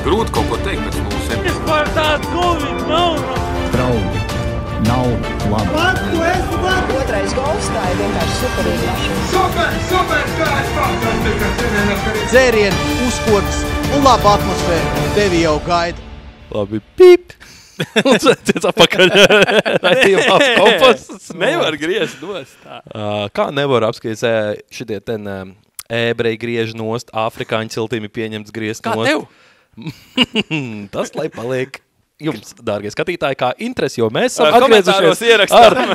Grūti kaut ko teikt pēc mūsiem. Vispār tādu Covid nav. Draugi, nav labi. Otrais gols, tā ir vienkārši superīga mašīna. Super, kāds fantastika! Dzērienu, uzkodas un laba atmosfēra. Tevi jau gaida. Labi, pīp! Uzvērties apakaļ. Raidījumā komposts. Nevar griezt nost tā. Kā nevar apskaties šitie ten ebreji griež nost, afrikāņu ciltīm ir pieņemts griezt Kā nost. tev? Tas, lai paliek jums, dārgie skatītāji, kā interesi, jo mēs esam Komentāros atgriezušies ierakstām.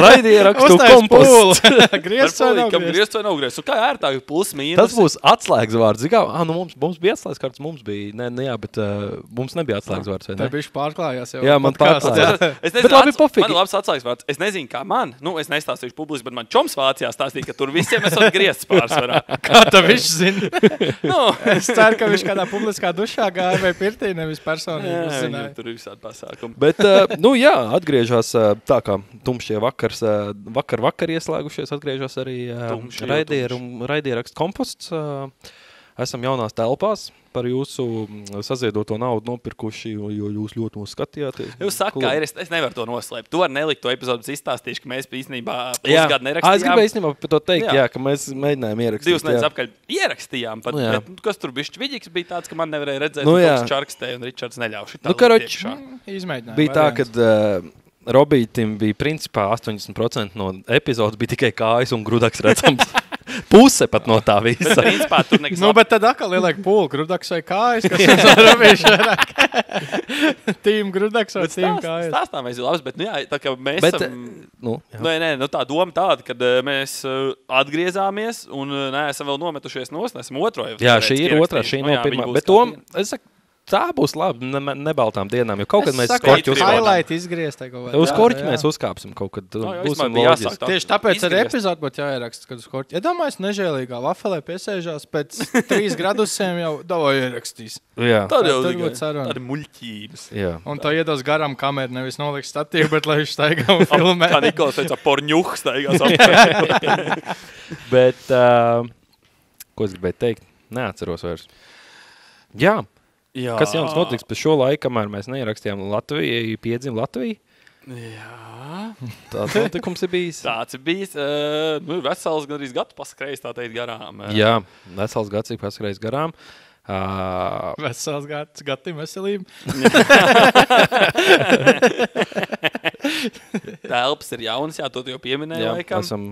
raidierakstu komposts. Griezt vai nav Kam griezt? griezt vai nav griezt? Un kā ērtāk plus mīnus? Tas būs atslēgas vārds. Zikā, mums bija atslēgas vārds, mums bija, ne, jā, bet mums nebija atslēgas vārds, vai Tā ne? bišķi pārklājās jau. Jā, man podkāstā. pārklājās. Es nezinu, Bet labi, pofīgi. Man ir labs atslēgas vārds. Es nezinu, kā man. Nu, es nestāstīšu publiski, bet man čoms Vācijā stāstīja, ka tur visiem esot griezts pārsvarā. Kā tā viņš zina? Nu, Es ceru, ka viņš kādā publiskā dušā gāja vai pirtī, nevis personīgi jā, viņam uzzināja. tur ir visādi pasākumi. Bet, nu jā, atgriežas tā kā tumšie vakar ieslēgušies, atgriežas arī Tumšie, raidierakstu komposts. Esam jaunās telpās par jūsu saziedoto naudu nopirkuši, jo jūs ļoti mūs skatījāties. Jūs sakat, ka es nevaru to noslēpt. Tu vari nelikt to epizodu izstāstīšu, ka mēs īstenībā Jā, pusgadu es nerakstījām. gribēju īstenībā par to teikt, Jā. jā, ka mēs mēģinājām ierakstīt. Divas nedēļas apkaļ ierakstījām. Pat, Jā. bet, kas tur bišķi vidīgs bija tāds, ka man nevarēja redzēt, Nu, nu, jā. kaut kas čarkstēja un Ričards neļauši. Nu, karoč, Izmēģināja. bija tā, ka Robītim bija principā 80% no epizodes bija tikai kājas un grudaks redzams. Puse pat no tā Bet, visa. principā, tur nekas Nu, bet tad atkal ieliek pūli, grudaks vai kājas, kas ir sarabījuši vairāk. Tīm grudaks vai tīm kājas. Stāstām mēs ir labs, bet, nu jā, tā kā mēs Bet, esam... nu, jā. Nē, nu tā doma tāda, kad mēs atgriezāmies un neesam vēl nometušies nost, esam otro jau. Jā, reizi šī ir otrā, šī ierakstījuši. Nu nav jā, pirmā. viņi būs Bet to, kā es saku, tā būs labi, nebaltām dienām, jo kaut kad mēs saku, korķi uzkāpsim. highlight izgriezt. Uz korķi mēs uzkāpsim kaut kad. jā, Būsim vismaz jāsāk loģiski. tā. Tieši tāpēc arī Izgriezt. epizode būtu jāieraksta, kad uz korķi. Ja domāju, nežēlīgā vafelē piesēžās pēc 3 gradusiem jau davai ierakstīs. Jā, Tad jau Tur tikai būtu saruna. tādi muļķības. jā. Un to iedos garam kameru, nevis noliks statīvu, bet lai viņš staigā un filmē. Kā Nikols teica, porņuh staigās apkārt. Bet, ko es gribēju teikt? Neatceros vairs. Jā, Jā. kas jauns notiks pēc šo laiku, kamēr mēs neierakstījām Latvijai, piedzim Latviju? Jā. Tāds notikums ir bijis. Tāds ir bijis. Nu, vesels gan arī gadu paskrējis, tā teikt, garām. Jā, vesels gads ir paskrējis garām. Vesels gads, gatim veselību. Telpas ir jaunas, jā, to tu jau pieminēji Jā, laikam. esam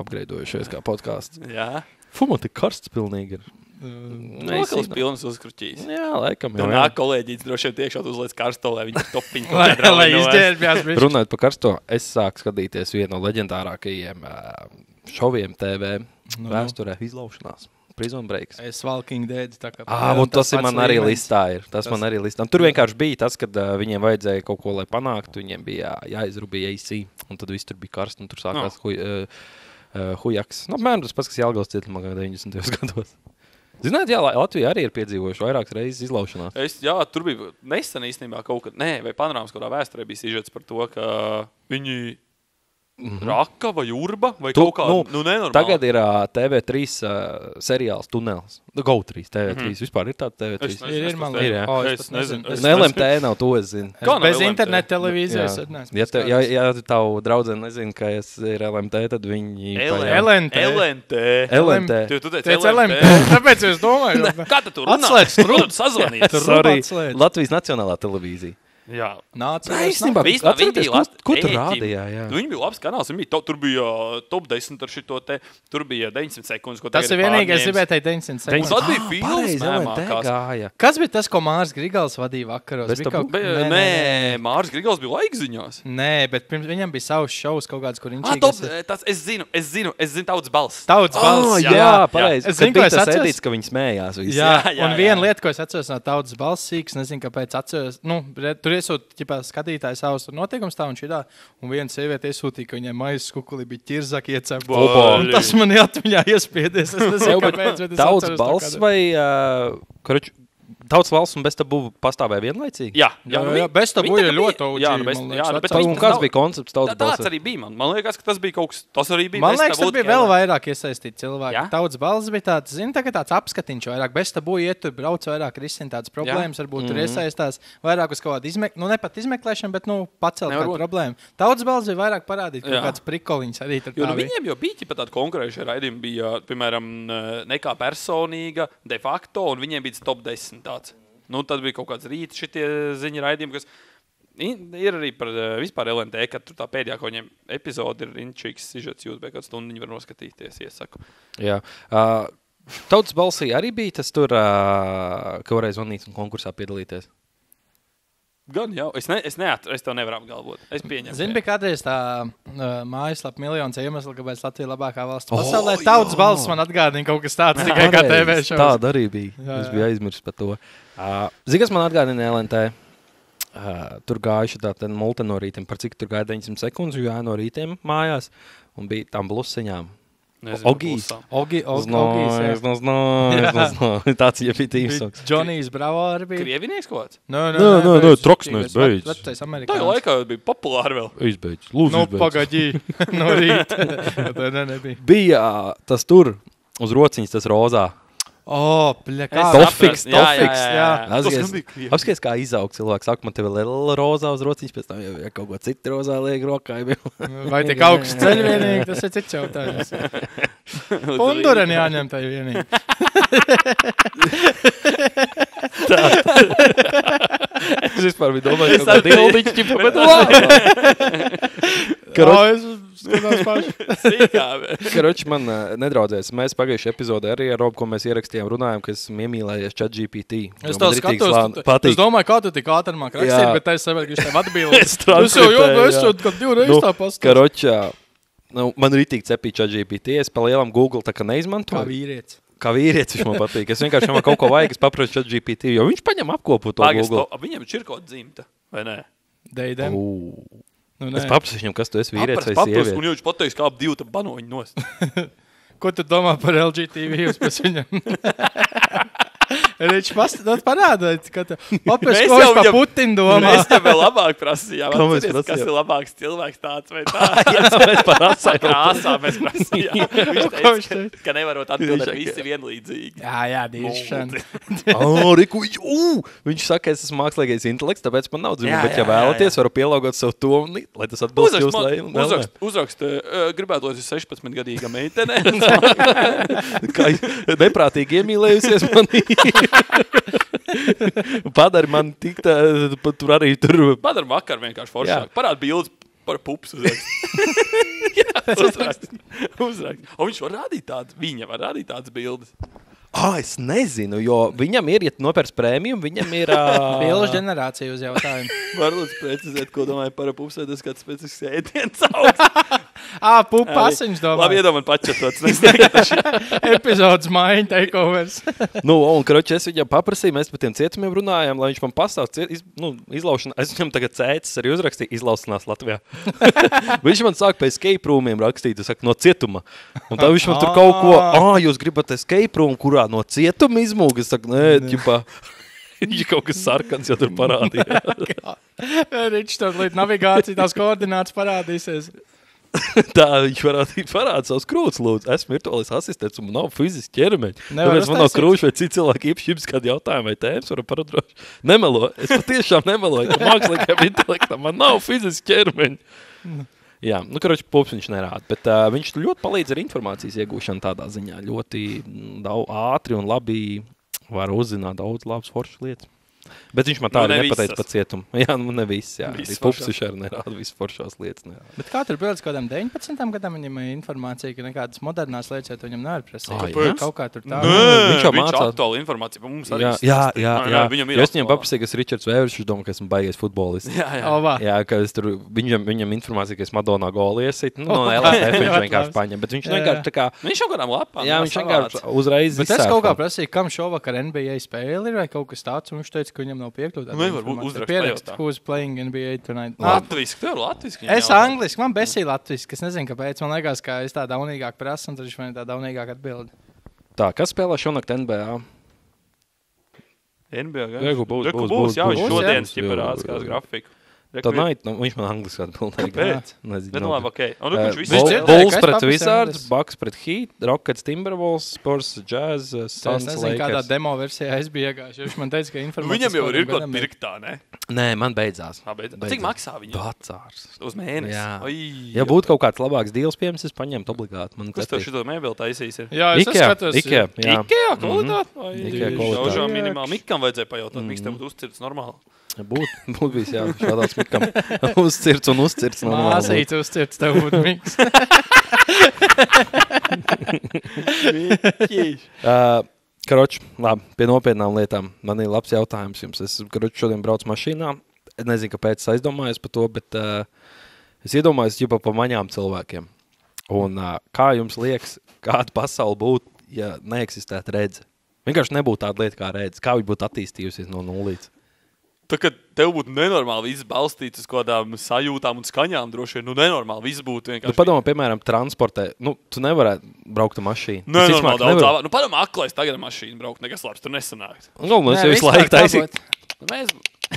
apgreidojušies kā podkāsts. Jā. Fū, man tik karsts pilnīgi ir. Nokals pilnas uzkruķīs. Jā, laikam Tur jau. nāk kolēģis droši vien tiekšot uzliec karsto, lai viņi topiņu Lai izģērbjās bišķi. Runājot par karsto, es sāku skatīties vienu no leģendārākajiem šoviem TV vēsturē izlaušanās. Prison Breaks. Es Walking Dead. Tā kā Tas ir pats man arī līmenis. listā. Man arī listā. Un tur vienkārši bija tas, kad viņiem vajadzēja kaut ko, lai panāktu. Viņiem bija jāizrubīja AC, un tad viss tur bija karsts, un tur sākās hujaks. Nu, apmēram tas pats, kas Jelgavas cietumā 90. gados. Zināt, jā, Latvija arī ir piedzīvojuši vairākas reizes izlaušanās. Jā, tur bija nesen īstenībā kaut kad, vai panorāmas kādā vēsturē bija sižets par to, ka viņi raka vai urba vai kaut kā, nenormāli. Tagad ir TV3 seriāls Tunels. GO3, TV3. Vispār ir tāda TV3. Ir, man Ir, liekas. jā. O, Es es pat nezinu. nezinu. Ne, LMT nav, to es zinu. Kā nav Bez LMT? interneta televīzijas. es neesmu Ja tavu draudzene nezina, ka es ir LMT, tad viņi... LNT. LMT. Tu teici Teic LMT. Tāpēc es domāju. Kā tu tur runā? Atslēdz Kur tu sazvanies? Tur Sorry, atslēdz. Latvijas Nacionālā televīzija. Jā. Nāc, Īstenībā, Īstenībā viņi atcerieties, bija ko tur ēķim. rādījā, jā. Viņi bija labs kanāls. Tur bija top 10 ar šito te. Tur bija 900 sekundes, ko Tas tagad ir vienīgais, pārņēmis. gribēju teikt 900 Un sekundes. tad bija filmas Pareizi, LMT mēmākās. gāja. Kas bija tas, ko Mārs Grigals vadīja vakaros? Bez Bija tabu? kaut- Nē, Mārs Grigals bija laikziņās. Nē, bet pirms viņam bija savs šovs kaut kāds, kur viņš Tas es zinu tautas balss. Tautas balss. Jā, pareizi. Es Kad zinu, ko bija es tas atceros. edits, ka viņi smējās visi. Jā, Jā, un viena lieta, ko es atceros no tautas balss sīks, nezinu, kāpēc atceros, tur iesūt, ķipā, skatītāji savus notiekums tā un šitā, un viena sieviete iesūtīja, ka viņai maizes kukulī bija ķirzaki iecepta. Opa. Un tas man atmiņā iespiedies. Es nezinu, kāpēc, bet es Tautas atceros to balss kādu. vai Tautas valsts un bez tabū pastāvēja vienlaicīgi? Jā, bez tabū ir ļoti auģīgi. Kāds bija koncepts tautas balsī? Tāds arī bija man liekas, ka tas bija kaut kas, tas arī bija. Man liekas, tur bija vēl vairāk iesaistīti cilvēki. Tautas balss bija tāds, tāds apskatiņš vairāk. Bez tabū iet tur brauc vairāk risina tādas problēmas, varbūt tur iesaistās vairāk uz kaut kādu ne pat izmeklēšanu, bet, pacelt kādu problēmu. Tautas balss bija vairāk parādīt, kaut kāds prikoliņš arī tur. Jo viņiem jau bija tādi konkrēti raidījumi, bija, piemēram, nekā personīga, de facto, un viņiem bija top 10 tāds. Tad bija kaut kāds rīts šitie ziņa raidījumi, kas ir arī par vispār LNT, kad tur tā pēdējā kaut viņiem epizode ir inčīgs sižets YouTube, kādu stundu viņi var noskatīties, iesaku. Jā. Tautas balsī arī bija tas tur, ka varēja zvanīt un konkursā piedalīties? Gan jau. Es tev nevaru apgalvot. Es pieņemu. Zini, bija kādreiz tā mājaslapa miljonus iemeslu, kāpēc Latvija labākā valsts pasaulē. Tautas balss man atgādina kaut kas tāds, tikai kā TV šovs. Tāda arī bija. Es biju aizmirsis par to. Zini, kas man atgādina LNT? Tur gājuši tā multe no rītiem, par cik tur gāja 900 sekundes, jo jāja no rītiem mājās, un bija tam blusiņām. Ogijs. Tāds jau bija tīvs. Džonijs Bravo arī bija. Krievinieks kaut kāds? Nē, troksnēs beidz. Tā jau laikā bija populāri vēl. Izbeidz. Lūdzu, izbeidz. Pagaidī. No rīta. Nebija. Bija tas tur uz rociņas, tas rozā. Tofiks. Apskaties, kā izaug cilvēks. Saka, man te vēl ir rozā uz rociņas, pēc tam jau kaut ko citu rozā liek rokā. Vai tik augsts ceļ vienīgi, tas ir cits jautājums. Pundureni jāņem tai vienīgi. Es vispār biju domāju, ka dildiņš ķipa, bet Karoči, man nedraudzēs. Mēs pagājuši epizodē arī ar Robu, ko mēs ierakstījām, runājām, ka esmu iemīlējies ChatGPT. Es tev skatos, es domāju, kā tu tik ātri māk rakstīt, bet es saprotu, ka viņš tev atbildi. Es jau kad 2 reizes tā pastāstu. Karoči, man ritīgi cepīja ChatGPT, es pa lielam Google tā kā neizmantoju. Kā vīrietis viņš man patīk. Es vienkārši man kaut ko vajag, es paprasu ChatGPT, jo viņš paņem apkopu to Google. Viņam ir kaut dzimta, vai ne? Deidem. Es paprasu viņam, kas tu esi vīrietis vai sieviete. Un viņš pateiks, kā ap 2 banoņi nost. Ko tu domā par LGTV uz pēc viņam? Viņš parāda, ka papēc, ko viņš pa Putinu domā. Mēs tev vēl labāk prasījām. Kas ir labāks cilvēks tāds vai tā? Krāsā mēs prasījām. Viņš teica, ka nevarot atbildēt visi vienlīdzīgi. Jā, dīšana. Riku, viņš saka, es esmu mākslīgais intelekts, tāpēc man nav dzimuma, bet ja vēlaties, varu pielāgot savu to, lai tas atbilst jūs. Uzrakst, gribētu, lai es 16-gadīga meitene. Kā neprātīgi iemīlējusies manī. Padari man tik tā, tur arī tur. Padari vakar vienkārši foršāk. Parāda bildes par pups uzrakst. Uzrakst. Un viņš var rādīt tādas, viņa var rādīt tādas bildes. Es nezinu, jo viņam ir, ja nopērts prēmiju, viņam ir... Bilžu ģenerācija uz jautājumu. Var lūdzu precizēt, ko domāju par pups, vai tas kāds specifisks ēdiens augs. Pupa asiņš domāju. Labi, iedomāju pačatots. Epizodes maiņa takeovers. Un, karoči, es viņam paprasīju, mēs par tiem cietumiem runājām, lai viņš man pastāv izlaušanā. Es viņam tagad cēcis arī uzrakstīju izlaušanās Latvijā. Viņš man sāk pēc escape roomiem rakstīt, saka, no cietuma. Un tā viņš man tur kaut ko, jūs gribat escape room, kurā no cietuma izmūga. Es saku, nē, ķipā. Viņš kaut kas sarkans jau tur parādīja. Viņš tur līdz navigācija tās koordinātas parādīsies. Tā viņš parāda savus krūts, lūdzu. Esmu virtuālais asistents un man nav fiziski ķermeņi. Tāpēc man nav krūši vai citi cilvēki īpašības kādi jautājumi vai tēmas varam paradroši. Nemelo. Es patiešām nemeloju, ka mākslīgajam intelektam man nav fiziski ķermeņi. Jā, karoči, pups viņš nerāda, bet viņš ļoti palīdz ar informācijas iegūšanu tādā ziņā. Ļoti ātri un labi var uzzināt daudz labas foršas lietas. Bet viņš man tā arī nepateica par cietumu. Jā, ne viss, jā. Pups viņš arī nerāda visu foršās lietas. Nerāda. Bet kā tur bildes kādam 19 gadam viņam ir informācija, ka nekādas modernās lietas viņam nevar prasīt? Kaut kā tur tā. Viņš jau mācās. Aktuāla informācija par mums arī. Jā. Es viņam paprasīju, ka es Ričards Vēvers, viņš domā, ka esmu baigies futbolists. Jā, ka es tur, viņam informācija, ka es Madonā goli iesit. No LFF viņš vienkārši paņem. Bet viņš vienkārši tā kā... Viņš jau kādām lapām. Jā, viņš vienkārši uzreiz bet es kaut kā prasīju, kam šovakar NBA spēli ir vai kaut kas tāds, un viņš teica, ka viņam nav piekļūt. Nevar uzrakst. Who's playing NBA tonight? Latviski, tev latviski. Es angliski, man besīja latviski. Es nezinu, kāpēc. Man liekas, ka es tā daunīgāk prasu, un tad viņš man tā daunīgāk atbildi. Tā, kas spēlē šonakt NBA? NBA būs, jā, viņš būs, šodienas jā. ķiparāds kās grafiku. Tā Night, viņš man angliski atbildēja. Kāpēc? Nezinu. Bet nu labi, okei. Un viņš visu Bulls- dzirdēja. Bulls kas pret papis Wizards, Andres? Bucks pret Heat, Rockets, Timberwolves, Spurs, Jazz, Es Suns, nezinu, kādā Lakers. demo versijā es biju iegājis. Viņš man teica, ka informācija. Viņam jau ir kaut kāda pirktā, ne? Nē, man beidzās. Cik maksā viņu? Vecārs. Uz mēnesi. Jā. Oi, Ja būtu kaut kāds labāks deals, piemēram, es paņemtu obligāti. Man Kas tev šito mēbeli taisīs? Jā, es skatos. Ikea, jā. Ikea kvalitāte? Ikea kvalitāte. Daužā minimāli. Mikam vajadzēja pajautāt, miks tev būtu uzcirts normāli. Būtu bijis, jā, šādās mikam. Uzcirts un uzcirts. Māsīts uzcirts, tev būtu miks. Karoči, labi, pie nopietnām lietām. Man ir labs jautājums jums. Es šodien braucu mašīnā. Es nezinu, kāpēc es aizdomājos par to, bet es iedomājos ģipa pa maņām cilvēkiem. Un kā jums liekas, kāda pasaule būtu, ja neeksistētu redze? Vienkārši nebūtu tāda lieta kā redze. Kā viņa būtu attīstījusies no nulītes? Tā kā tev būtu nenormāli viss balstīts uz kādām sajūtām un skaņām, droši vien, nenormāli viss būtu vienkārši. Padomā, piemēram, transportē. Tu nevarētu braukt ar mašīnu. Nenormāli daudz tālāk. Padomā, aklais tagad ar mašīnu braukt, nekas labs tur nesanāks. Galvenais jau visu laiku taisīt. Mēs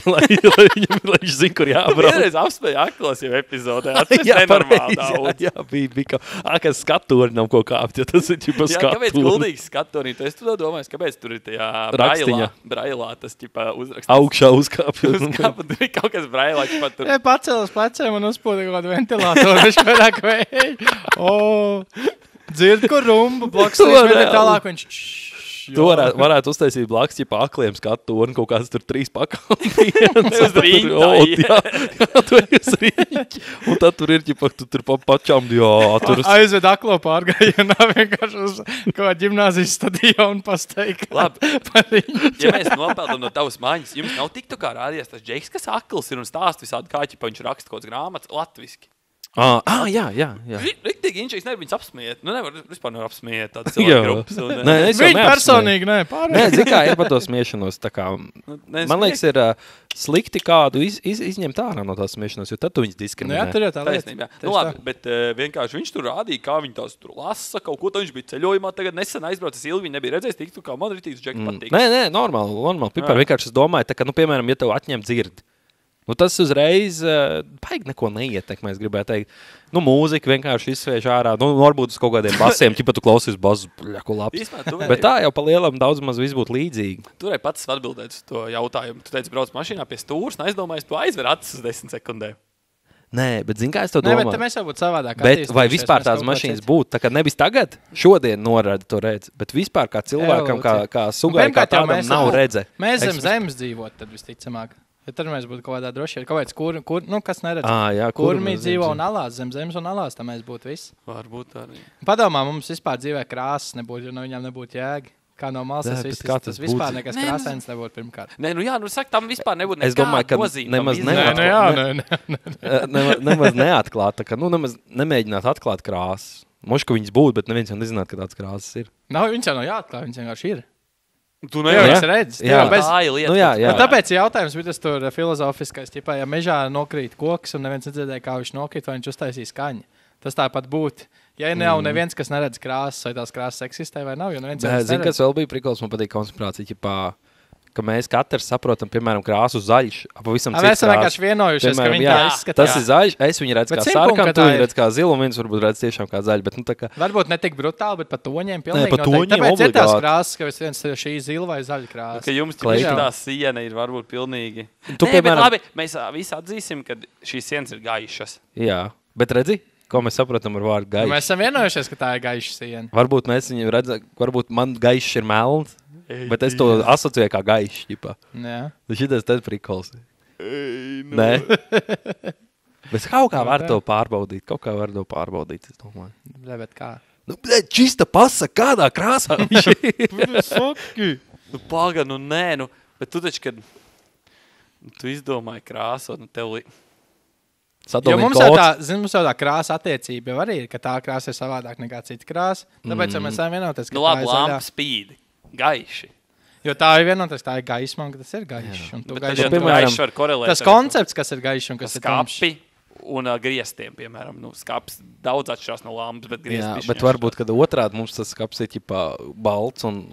lai viņš zina, kur jābrauc. vienreiz apspēja aklas jau epizodē. Tas nenormāli daudz. Jā, bija kā skaturi nav ko kāpt, jo tas ir ķipa Jā, kāpēc skaturi. guldīgs skatorī? Tu esi tu domājis, kāpēc tur ir tajā Rakstiņā. brailā tas ķipa uzraksts. Augšā uzkāpj. Uzkāpa, tur ir kaut kas brailā, ķipa tur. Pacēlas pleciem un uzpūta kaut kādu ventilātoru. Viņš vairāk vēja. Dzird, kur rumbu bloks līdz tālāk. Viņš Tu varētu uztaisīt blakus, ja akliem skatu un kaut kāds tur 3 pakalpojums. Uz rīņķi. Jā, tu esi uz rīņķi. Un tad tur ir, ja tu tur pačām, jā, tur aizved aklo pārgājienā vienkārši uz kaut kā ģimnāzijas stadionu pasteigt. Labi. Ja mēs nopeldam no tavas mājas, jums nav tiktu kā rādījies tas Džeks, kas akls ir un stāst visādi kā, ķipa viņš raksta kaut kāds grāmatas latviski. Jā. Riktīgi viņš nevar viņus apsmiet. Nevar vispār nevar apsmiet tādas cilvēku grupas. Nē, es jau Viņi personīgi, nē, Nē, pārējie. zin kā ir par to smiešanos. Tā kā, man liekas, ir slikti kādu izņemt ārā no tās smiešanos, jo tad tu viņus diskriminē. Jā, tur jau tā lieta. Taisnība. Nu labi, bet vienkārši viņš tur rādīja, kā viņi tās tur lasa, kaut ko tad viņš bija ceļojumā, tagad nesen aizbraucis Ilvi, viņa nebija redzējis, tiktu kā man ritīgs Džeks patīk. Nē, normāli. Pipar, vienkārši es domāju, tā, ka, piemēram, ja tev atņem dzirdi, tas uzreiz baigi neko neietekmē, es gribēju teikt. Mūzika vienkārši izsviež ārā. Varbūt uz kaut kādiem basiem, ja tu klausies basu, ko labs. Bet tā jau pa lielam daudz maz viss būtu līdzīgi. Tur arī pats atbildēt uz to jautājumu. Tu teici, brauc mašīnā pie stūras, un aizdomājies, tu aizver acis uz 10 sekundēm. Nē, bet zini, kā es to Nē, domāju? bet mēs jau būtu savādāk. Bet vai vispār tās mašīnas būtu? Tā kā nevis tagad, šodien norāda to redzi, bet vispār kā cilvēkam, kā sugai, kā tādam nav redze. Mēs zem zemes dzīvot, tad visticamāk. Ja tad mēs būtu kaut kādā droši, kāpēc kas neredz. Kurmi dzīvo un alās, zem zemes un alās, tā mēs būtu visi. Varbūt arī. Padomā, mums vispār dzīvē krāsas nebūtu, jo no viņām nebūtu jēga. Kā no malas tas vispār nekas krāsains nebūtu pirmkārt. Nē, saka, tam vispār nebūtu Es domāju, ka nemaz nemaz neatklāt, ka nemaz nemēģināt atklāt krāsas. Moši, ka viņas būtu, bet neviens jau nezinātu, ka tādas krāsas ir. Viņas jau nav jāatklāt, viņas vienkārši ir. Tu nevis redzi. Jā, tā ir lieta. Jā. Tāpēc jautājums bija tas tur filozofiskais, ķipā, ja mežā nokrīt koks un neviens nedzirdēja, kā viņš nokrīt, vai viņš uztaisīs skaņu. Tas tāpat būtu. Ja nav neviens, kas neredz krāsas, vai tās krāsas eksistē vai nav, jo neviens zina, kas vēl bija prikals, man patīk konspirācija, ķipā, ka mēs katrs saprotam, piemēram, krāsu zaļš. Pavisam cits krāsu. Mēs vienkārši vienojušies, ka viņi tā izskatās. Tas ir zaļš, es viņu redzu kā sarkanu, tu viņu redz kā zilu, un viens varbūt redz tiešām kā zaļu. Bet, tā kā... Varbūt ne tik brutāli, bet pa toņiem pilnīgi noteikti. Tāpēc ir tās krāsas, ka viens ir šī zila vai zaļa krāsa. Ka jums tā siena ir varbūt pilnīgi. Bet labi, mēs visi atzīsim, ka šīs sienas ir gaišas. Jā, bet redzi? Ko mēs saprotam ar vārdu gaišs? Mēs esam vienojušies, ka tā ir gaiša siena. Varbūt mēs viņu redzam, varbūt man gaišs ir melns, bet es to asociēju kā gaišs. Jā. Šitas tad prikols. Nē. Bet kaut kā var to pārbaudīt. Es domāju. Bet kā? Čista pasaka, kādā krāsā viņš ir. Paga, nē. Bet tu taču, kad tu izdomāji krāsot, tev Jo mums jau tā krāsa attiecība arī ir, ka tā krāsa ir savādāk nekā cita krāsa. Tāpēc mēs esam vienoties, ka labi, lampa spīd, gaiši. Jo tā ir vienoties, tā ir gaisma, un tas ir gaišs. Tas koncepts, kas ir gaišs un kas ir tumšs. Un griestiem, piemēram, skaps daudz atšķirās no lampas, bet griezti. Bet varbūt, kad otrādi mums tas skaps ir ķipā balts un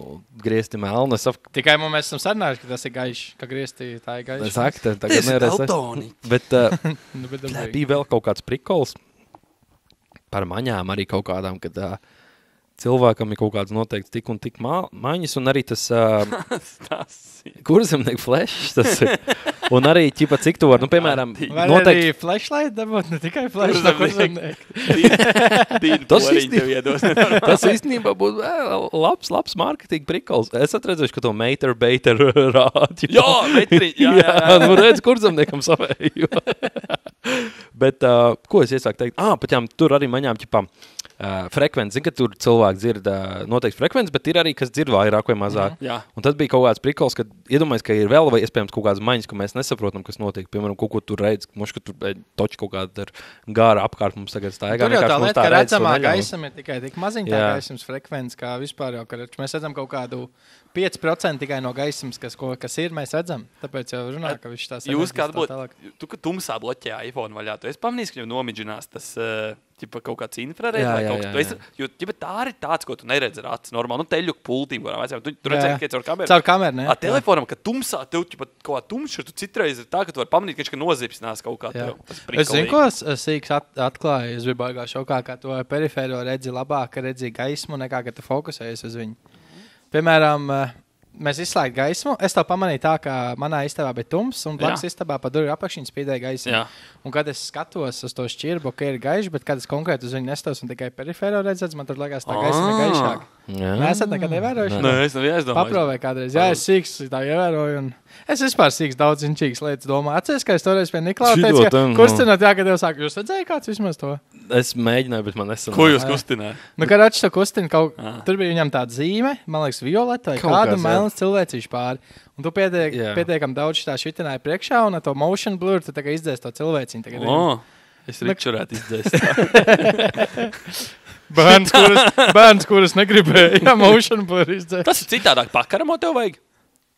griezti melni. Tikai mēs esam sarunājuši, ka tas ir gaišs, ka griezti tā ir gaišs. Sakta, tagad nereiz. Bet bija vēl kaut kāds prikols par maņām arī kaut kādām, kad cilvēkam ir kaut kāds noteikts tik un tik maņas, un arī tas kurzemnieku flešs tas ir. Un arī, ķipa, cik tu var, piemēram, vai noteikti... arī flashlight dabūt, ne tikai flash no kurzemnieku. Tas īstenībā būtu labs marketing prikols. Es atredzēšu, ka to Mater rādi. Jā, Metri, jā. Nu redz, kurzemniekam savēju. Bet, ko es iesāku teikt? Pat jām, tur arī maņām, ķipā, frekvenci. Zin, ka tur cilvēki dzird noteikti frekvenci, bet ir arī, kas dzird vairāk vai mazāk. Un tad bija kaut kāds prikols, kad iedomājies, ka ir vēl vai iespējams kaut kāds maņas, ko mēs nesaprotam, kas notiek. Piemēram, kaut ko tur redz, ka tur toči kaut kāda ir gāra apkārt mums tagad staigā. Tur jau tā lieta, ka redzamā gaisam ir tikai tik maziņ tā gaisams frekvenci, kā vispār jau, ka mēs redzam kaut kādu 5% tikai no gaismas, kas ir, mēs redzam. Tāpēc jau runā, ka viņš tās jūs kāds būtu, tu, ka tumsā bloķē iPhone vaļā, tu esi pamanījis, ka jau nomidžinās tas ķipa kaut kāds infrarēd vai kaut kas. Jo ķipa tā ir tāds, ko tu neredzi ar acis normāli. Teļuku pultīm, kurām vajadzēja. Tu redzēji, ka caur kameru. Caur kameru, ne? Telefonam, ka tumsā tev ķipa kaut kā tumšs, tu citreiz ir tā, ka tu vari pamanīt, ka viņš nozipsinās kaut kā tev. Es zinu, ko sīks atklāju. Es biju baigā šokā, ka tu perifēro redzi labāk, ka redzi gaismu, nekā, ka tu fokusējies uz viņu. Piemēram, mēs izslēgt gaismu. Es to pamanīju tā, ka manā istabā bija tums, un blakus istabā pa durvju apakšiņu spīdēja gaisma. Un kad es skatos uz to šķirbu, ka ir gaišs, bet kad es konkrēti uz viņu nestos un tikai perifēro redzēts, man tur liekas tā gaisma ir gaišāka. Nesat nekad ievērojuši? Nē, es nevienu domāju. Paprovēju kādreiz. Jā, es sīks tā ievēroju. Un es vispār sīks daudz zinčīgas lietas domāju. Atceries, ka es toreiz pie Niklauta teicu, ka kustināt, jā, kad tev sāk. Jūs redzēja kāds vismaz to? Es mēģināju, bet man nesanāca. Ko jūs kustināt? Kad atšķi to kustina, tur bija viņam tāda zīme, man liekas, violeta vai kādu melns cilvēcīšu pāri. Un tu pietiekam daudz tā šitināja priekšā, un ar to motion blur tu tagad izdzēs to cilvēciņu. Es ričurētu izdzēst. Bērns, kuras negribēja, motion blur izdzēst. Tas ir citādāk. Pakaramo tev vajag?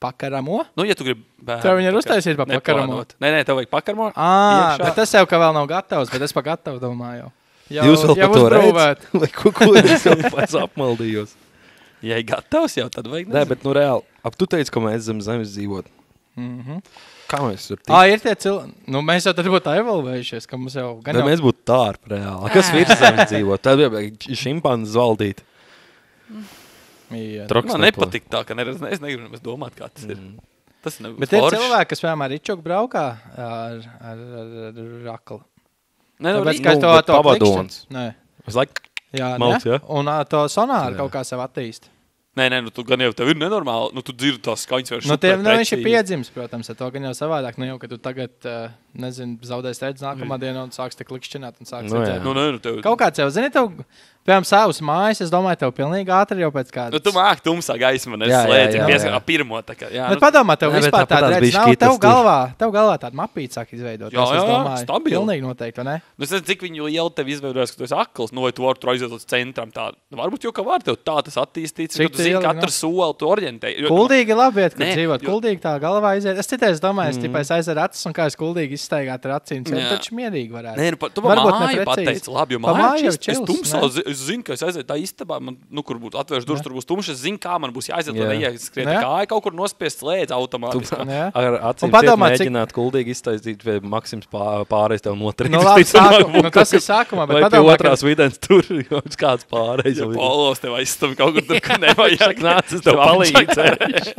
Pakaramo? Nu, ja tu gribi bērnu. Tev viņi ir uztaisīt pa pakaramo? Nē, tev vajag pakaramo. Bet tas jau, ka vēl nav gatavs, bet es pa gatavu domāju. Jūs vēl par to redz? Vai ko es jau pats apmaldījos? Ja ir gatavs jau, tad vajag. Nē, bet nu reāli. Tu teici, ka mēs zem zemes dzīvot. Kā mēs tur tik? Ir tie cilvēki. Nu, mēs jau tad būtu tā evolvējušies, ka mums jau gan jau... Mēs būtu tārp reāli. Kas virs zemes dzīvot? Tad bija šimpanzes valdīt. Man nepatīk tā, ka es negribu domāt, kā tas ir. Tas nav bet ir cilvēki, kas piemēram ar ričuku braukā ar rakli. Tāpēc, ka to pavadons. Nē. Es malts, jā? Un to sonāru kaut kā sev attīst. Nē, nu tu gan jau tev ir nenormāli, tu dzirdi tās skaņas vairs super precīzi. Viņš ir piedzimis, protams, ar to gan jau savādāk. Nu jau, ka tu tagad, zaudēs redz nākamā diena un sāks te klikšķināt un sāks redzēt. Tev... Kaut kāds jau, zini, tev, piemēram, savus mājas, es domāju, tev pilnīgi ātri jau pēc kādas. Nu, tu māk tumsā gaisma, neslēdzi, pieskarā pirmo, tā kā. Bet padomā, tev vispār tāda redz nav, tev galvā tāda mapīte sāk izveidot. Jā, stabili. Pilnīgi noteikti, ne? Nu, es nezinu, cik viņu lielu tev izveidojas, ka tu esi akls, vai tu vari tur aiziet līdz centram tā. Varbūt jau, ka var tev tā tas attīstīts, ka tu zini katru soli, tu orientēji. Kuldīgi labi iet, kad dzīvot. Kuldīgi tā galvā aiziet. Es citreiz domāju, es aizer acis un kā es kuldīgi izstaigāt ar acīm. Taču mierīgi varētu. Nē, tu māju pateici, labi, jo māju es tumsā, es zinu, ka es aiziet tā istabā, man, kur būtu atvērš durvis, tur būs tumšs, es zinu, kā man būs jāaiziet, lai neieskriet kāja, kaut kur nospiest slēdz automātiski. Ar acīm ciet mēģināt kuldīgi iztaisīt, vai Maksims pārējais tev notrīt. Tas ir sākumā, bet padomā, vai pie otrās videns tur kaut kāds pārējais. Ja Paulos tev aizstāv kaut kur tur nevajag. Nācis tev palīdzējuši.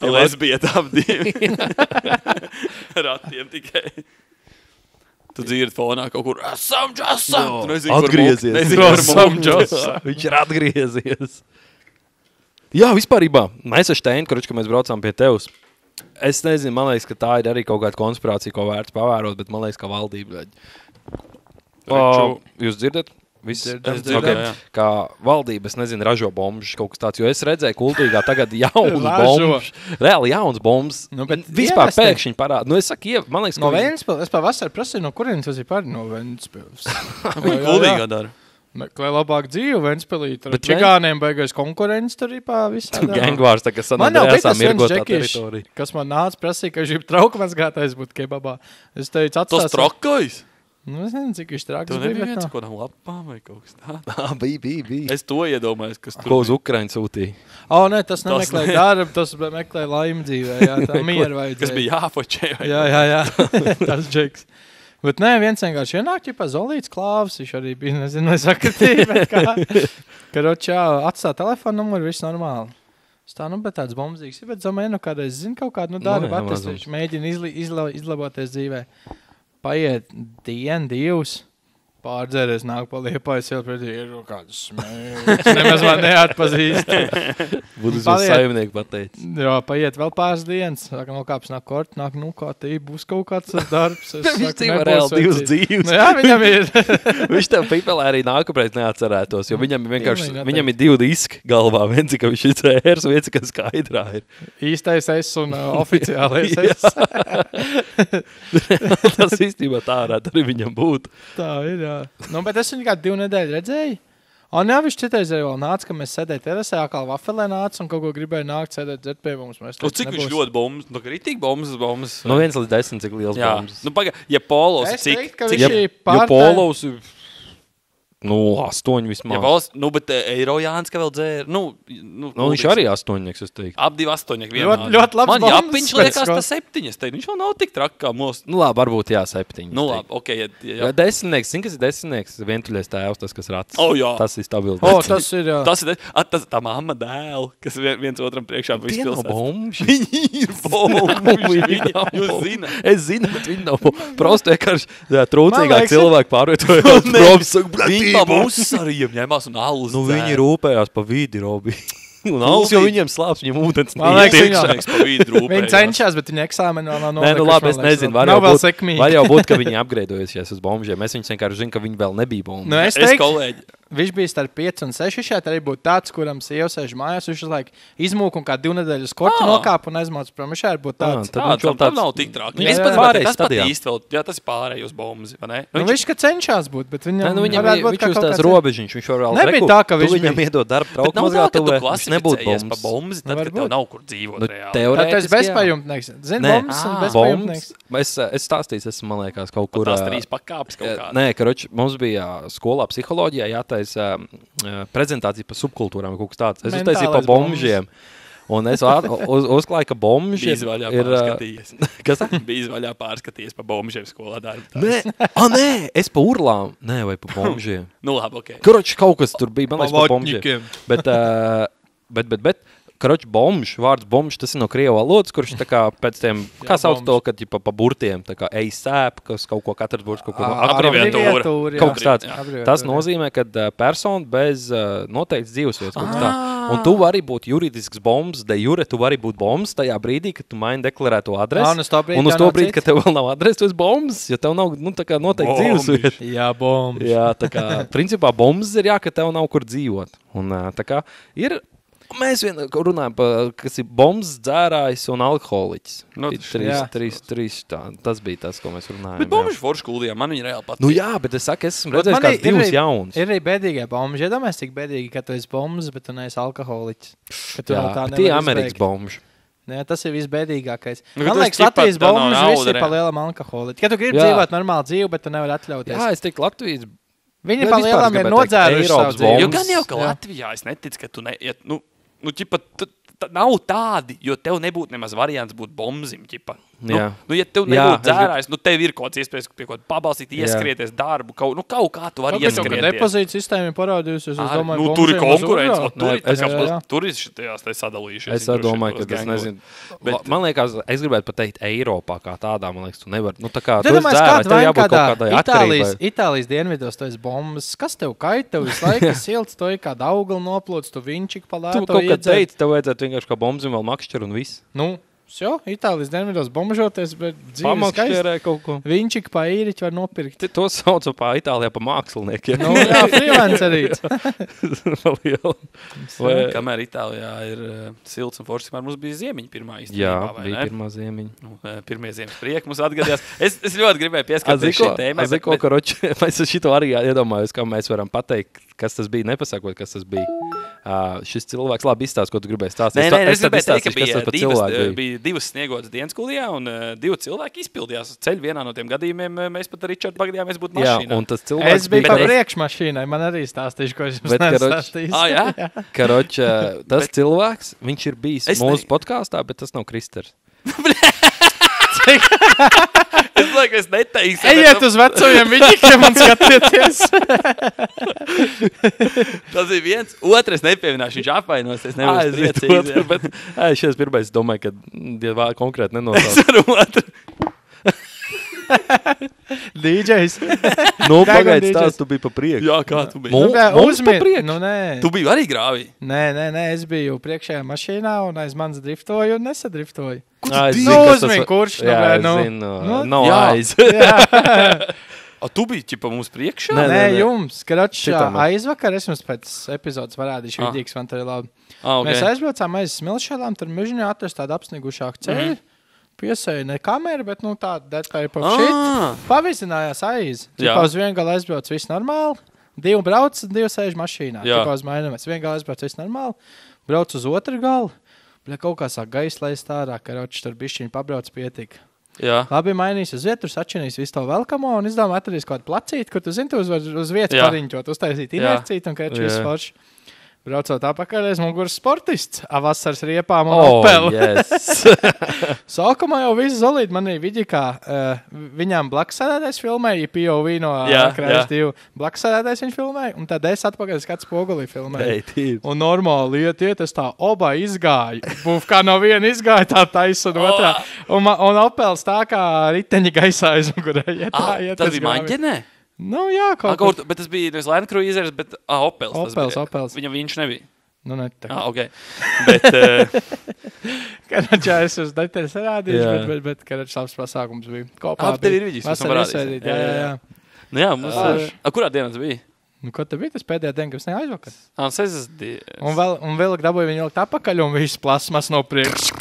Lesbiet ap divi. Ratiem tikai. Tu dzirdi fonā kaut kur esam. Atgriezies. Viņš ir atgriezies. Jā, vispārībā. Mēs ar Steinu, kad mēs braucām pie tevs. Es nezinu, man liekas, ka tā ir arī kaut kāda konspirācija, ko vērts pavērot, bet man liekas, ka valdība. Jūs dzirdat? Kā valdība, es nezinu, ražo bombas kaut kas tāds, jo es redzēju kultīgā tagad jauns bombas, reāli jauns bombas, vispār pēkšņi parāda. Nu, es saku, man liekas, no Ventspils, es pavasar prasīju, no kurienes tas ir par no Ventspils. Kultīgā dara. Meklē labāk dzīvu Ventspilī, tur čigāniem beigais konkurence tur ir pā visādā. Gangvārs, tā kā Sanandrēsā mirgotā teritorija. Kas man nāca prasīja, ka viņš ir trauku mazgātais būt kebabā. Es teicu, atstās. Tas trakais? Nu, es nezinu, cik viņš trāks Tu bija, nebija bet viens nu. kaut kādām lapām vai kaut kas tāds? Bija. Es to iedomājos, kas tur Ko uz Ukraiņu sūtīja? Nē, tas nemeklēja darbu, tas meklēja laimi dzīvē, jā, tā mieru vajadzēja. Kas bija jāfočē. Jā, tas džeks. Bet nē, viens vienkārši ienāk, ja pa Zolīts klāvs, viņš arī bija, nezinu, vai sakritīja, bet kā. Karočā, atstā telefonu numuru, viss normāli. Es tā, bet tāds bombzīgs ir, bet Zomēnu kādreiz zina kaut kādu, darbu attest, viņš mēģina izlaboties dzīvē. Paiet dienu, divus. Pārdzēries, nāk pa Liepājas jau pretī, ir kāds smēķis. Nemaz man neatpazīst. Būtu uz saimnieku pateicis. Jā, paiet vēl pāris dienas. Saka, nokāps nāk kort, nāk, kā tī, būs kaut kāds darbs. Viņš dzīvo reāli divas dzīves. Jā, viņam ir. Viņš tev pipelē arī nākamreiz neatcerētos, jo viņam vienkārši, viņam ir 2 diski galvā. Viens, ka viņš ir cērs, viens, ka skaidrā ir. Īstais es un oficiālais es. Tas īstenībā tā varētu arī viņam būt. Tā ir, jā. Nu, bet es viņu kādu 2 nedēļu redzēju. Jā, viņš citreiz arī vēl nāca, ka mēs sēdēja terasē, kā vafelē nāca un kaut ko gribēja nākt, sēdēt, dzert pie mums. Cik viņš ļoti bombas? Nu, rītīgi bombas. No 1 līdz 10, cik liels bombas. Nu, ja polos, cik? Ja polos... 8 vismaz. Ja polos, bet Eiro Jānis, ka vēl dzēra. Viņš arī 8, es teiktu. Ap 2 8 ļoti labs bombas. Man Japiņš liekas, tas 7. Es teiktu, viņš jau nav tik traki kā mūsu. Labi, varbūt 7. Labi, okei. Ja 10, zin, kas ir 10, vientuļais tēvs, tas, kas rats. Jā. Tas ir stabils. Tas ir, jā. Tas ir tā mamma dēl, kas viens otram priekšā visu pilsētu. Bombži. Viņi ir bombži. Jūs zina. Es zinu, bet viņi nav prosti vienkārši trūcīgāk cilvēki pārvietojot. Viņi pa uzsarījiem ņemās un alus dzēr. Viņi rūpējās pa vidi, Robi. Un alus jau viņiem slāps, viņiem ūdens man liekas, viņi cenšas, bet viņi eksāmenu vēl nav nolikuši. Nē, labi, es nezinu, var jau būt, ka viņi apgreidojušies uz bombžiem. Es viņus vienkārši zinu, ka viņi vēl nebija bombži. Es teiktu, viņš bija starp 5 un 6 šeit, arī būtu tāds, kuram sieva sēž mājās, viņš laik izmūk un kā 2 nedēļas korķi nokāp un aizmauc prom. Šeit būtu tāds. Tad nav tik traki. Tas pat īsti vēl, jā, tas ir pārēj uz bombzi, vai ne? Viņš, ka cenšas būt, bet viņam varētu būt kā kaut kāds robežiņš. Viņš var vēl nebija tā, ka viņš viņam iedod darbu trauku mazgātuvē. Nebūtu bombas. Bombas, tad, kad tev nav kur dzīvot reāli. Teorētiski, tas bezpajumtnieks. Zini, bombas un bezpajumtnieks. Es stāstīju, esmu, man liekas, kaut kur... Tās 3 pakāpes kaut kādā. Nē, karoči, mums bija skolā psiholoģijā jātaisa prezentācija par subkultūrām, kaut kas tāds. Es uztaisīju par bombžiem. Un es uzklāju, ka bombži ir... Kas tā? Bija izvaļā pārskatījies par bombžiem skolā darbu. Nē, es pa urlām. Nē, vai pa bombžiem. Labi, okei. Karoči, kaut kas tur bija, man liekas, pa bombžiem. Bet karoči, vārds bombž, tas ir no krievu valodas, kurš tā kā pēc tiem, kā sauc to, kad pa burtiem, tā kā ej sēp, kas kaut ko katrs burts, kaut ko abreviatūra. Kaut kas tāds. Tas nozīmē, ka persona bez noteikts dzīvesvietas kaut kā. Un tu vari būt juridisks bombs, de jure, tu vari būt bombs tajā brīdī, kad tu maini deklarēto adresi. Un uz to brīdi, kad tev vēl nav adresi, tu esi bombs, jo tev nav, tā kā noteikti dzīvesvieta. Jā, bombs. Jā, tā kā, principā bombs ir ka tev nav kur dzīvot. Un tā kā ir... Mēs runājam par, kas ir bombs, dzērājs un alkoholiķis. Trīs tā. Tas bija tas, ko mēs runājam. Bet bombži forši kuldījā, man viņi reāli patīk. Nu jā, bet es saku, es esmu redzējis kāds 2 jauns. Ir arī bēdīgie bombži. Iedomājies, cik bēdīgi, ka tu esi bombs, bet tu neesi alkoholiķis. Jā, bet tie Amerikas bombži. Jā, tas ir visbēdīgākais. Man liekas, Latvijas bombži visi ir pa lielam alkoholiķi. Ka tu gribi dzīvot normālu dzīvi, bet tu nevari atļauties. Jā, es teiktu, Latvijas... Viņi pa lielam ir nodzēruši savu dzīvi. Jo gan jau, ka Latvijā es neticu, ka tu neiet, nav tādi, jo tev nebūtu nemaz variants būt bombzim, ķipa. Ja tev nebūtu dzērājs, tev ir kaut kāds iespējas pie kaut pabalstīt, ieskrieties darbu, kaut kā tu vari ieskrieties. Depozīta sistēma ir parādījusies, es domāju, tur ir konkurence, tur ir šitajās sadalījušies. Es domāju, ka es nezinu. Man liekas, es gribētu pateikt Eiropā kā tādā, man liekas, tu nevar. Tā kā tu esi dzērājs, tev jābūt kaut kādai atkarībai. Itālijas dienvidos tu esi bombas, kas tev kaita, tev visu laiku silts, tu ir kāda augla noplūc, tu vinčik pa lēto iedzēr. Tu kaut kā teici, tev vajadzētu vienkārši kā bombzim vēl makšķer un viss. Itālijas dienvidos bombžoties, bet dzīves pamakšķerē kaut ko. Viņš pa īriķi var nopirkt. To sauc pa Itālijā pa māksliniekiem. Jā, freelancerīts. Kamēr Itālijā ir silts un foršs, mums bija ziemiņa pirmā īstenībā, jā, vai ne? bija pirmā ziemiņa. Pirmie ziemas prieki mums atgadījās. Es ļoti gribēju pieskarties šī tēmai. Aziko, karoči, mēs šito arī iedomājos, kā mēs varam pateikt, kas tas bija, nepasakot, kas tas bija. Šis cilvēks labi izstāsta, ko tu gribēji stāstīt. Es gribēju teikt, ka bija divas sniegotas dienas kulijā, un 2 cilvēki izpildījās ceļu. Vienā no tiem gadījumiem mēs pat ar Ričardu pagadījāmies būt mašīnā. Un tas cilvēks es biju pa priekšmašīnai, man arī stāstīšu, ko es jums nestāstīšu. Jā? Karoč, tas cilvēks, viņš ir bijis mūsu podkāstā, bet tas nav Kristers. Es domāju, es neteikšu. Ejiet uz vecajiem viņiem un skatieties. Tas ir viens. Otrais nepieminēšu, viņš apvainos. Es nevaru priecīgi. Bet šies pirmais, es domāju, ka konkrēti nenosauc. Es varu otru. DJs. Pagaidz tās, tu biji pa priekšu. Jā, kā tu biji? Uzmīt. Nē. Tu biji arī grāvī? Nē, es biju priekšējā mašīnā un aiz manis driftoju un nesadriftoju. Uzmīt, kurš? Jā, zinu. Aiz. Tu biji ķipa mums priekšā? Nē, jums. Karočā aizvakar, es jums pēc epizodes varādīšu vidīgs, man tā ir labi. Mēs aizbraucām aiz Smilšēlām, tur mežiņā atrast tādu apsnigušāku ceļu. Piesēja ne kamera, bet tāda deadline pop shit. Pavizinājās aiz. Ķipā uz vienu galu aizbrauc, viss normāli. 2 brauc, 2 sēž mašīnā. Ķipā uz mainamies. Vienu galu aizbrauc, viss normāli. Brauc uz otru galu. Bļa, kaut kā sāk gaisa laist ārā, karoči tur bišķiņi pabrauc pietika. Jā. Labi mainīs uz vietu, sačinīs visu to velkamo un izdomā atradīs kaut kādu placīti, kur tu zini, tu uz vietu pariņķot, uztaisīt inercīt un karoči visu forši. Braucot apakaļ, es muguras sportists, vasaras riepām un opeli. Yes. Sākumā jau viss zolīt manī vidikā. Viņām blaksēdētais filmēja, POV no Krājus 2. Blaksēdētais viņš filmēja, un tad es atpakaļ skats pogulī filmēju. Un normāli iet, es tā oba izgāju. Būf kā no viena izgāja, tā taisa un otrā. Un opels tā kā riteņi gaisā aiz mugurē. Tas bija maņķenē? Nu, jā, kaut bet tas bija nevis Land Cruisers, bet Opels. Opels. Viņam viņš nebija. Nu, ne tā. Ok. Bet... Karačā es uz detaļas rādīšu, bet karačā labs pasākums bija. Kopā tev ir vidīs, mēs parādīt. Jā. Nu jā, mums... Kurā dienā tas bija? Nu, ko te bija tas pēdējā diena, kas neaizvakar? Sestdienas. Un vēl dabūja viņu likt apakaļ un viss plasmas no priekš.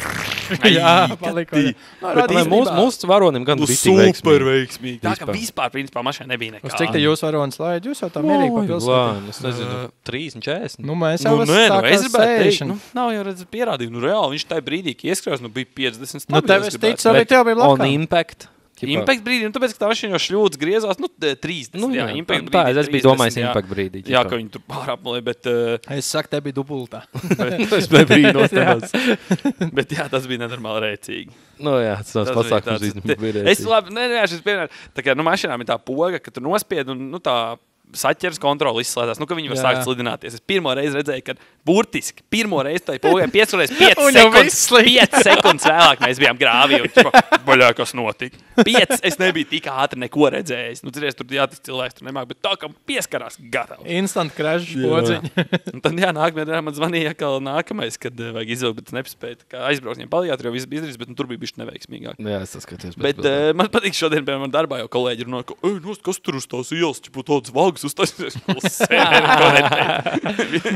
Jā, palika. Mūsu varonim gan bija super veiksmīgi. Tā kā vispār, principā, mašīna nebija nekā. Uz cik te jūs varonis laid? Jūs jau tā mierīgi pa pilsētu. Es nezinu, 30-40. Nu, mēs jau es gribētu teikt, nav jau redz pierādījumu. Nu, reāli, viņš tajā brīdī, ka ieskrās, bija 50 stabili. Nu, tev es ticu, arī tev bija on impact. Impact brīdī, un tāpēc, ka tā mašīna jau šļūdz griezās, 30. Jā, impact brīdī. Tā, es biju domājis impact brīdī. Jā, ka viņi tur pārapmalē, bet... Es saku, te bija dubultā. Es brīnos tevās. Bet jā, tas bija nenormāli rēcīgi. Nu jā, tas pasākums bija rēcīgi. Es labi, šis piemēram, tā kā, mašīnām ir tā poga, ka tu nospied un, tā... saķers kontroli izslēdzās. Nu, ka viņi var sākt slidināties. Es pirmo reizi redzēju, ka burtiski pirmo reizi tai pogājām 5 sekundes vēlāk mēs bijām grāvī. Baļā, kas notika? 5, es nebiju tik ātri neko redzējis. Nu, cerēs, tur tas cilvēks tur nemāk, bet tā, ka pieskarās gatavs. Instant crash podziņa. Un tad, nākamajā dienā man zvanīja atkal nākamais, kad vajag izvilkt, bet es nespēju. Kā aizbraukt viņiem palīdzēt, jo viss bija izdarīts, bet tur bija bišķi neveiksmīgāk. Jā, es saskaties. Bet man patīk šodien, piemēram, man darbā jau kolēģi runā, ka, kas tur uz tās ielas, ķipu tāds valgs uztaisies.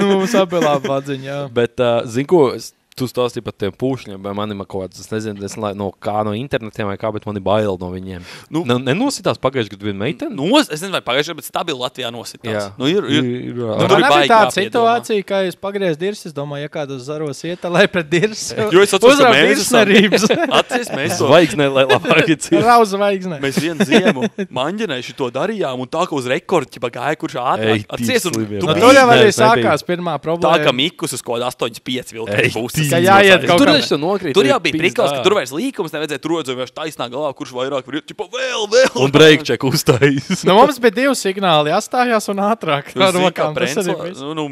Mums apelā padziņā, jā. Bet, zin ko, tu stāstīji par tiem pūšņiem, vai manim kaut kāds, es nezinu, no internetiem vai kā, bet man ir bail no viņiem. Nu, nenositās pagājuši, kad viena meitene? Es nezinu, vai pagājuši, bet stabili Latvijā nositās. Nu, ir. Man nebija tāda situācija, ka es pagriez dirs, es domāju, ja kādu zaros ietalē pret dirs. Jo es atceros, ka mēs nerības. Atceries, mēs zvaigznē, lai labāk ir cīr. Rauza zvaigznē. Mēs vienu ziemu maņģinējuši to darījām, un tā, ka uz rekordu gāja, kurš ātrāk. Atceries, un tur jau arī sākās pirmā problēma. Tā, ka Mikus uz kaut 8,5 vilkais būs. Ka jāiet kaut kādā. Tur jau bija prikals, ka tur vairs līkums nevajadzēja, tur rodzēja taisnā galā, kurš vairāk var, ķipa, vēl. Un break check uztais. Nu, mums bija 2 signāli, jāstājās un ātrāk.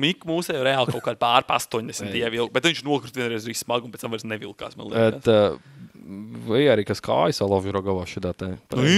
Miku mūsēju reāli kaut kādā pār 80 ievilk, bet viņš nokrut vienreiz visu smagu un pēc tam vairs nevilkās, man liekas. Vai arī kas kājas alavju Ragavā šidā te?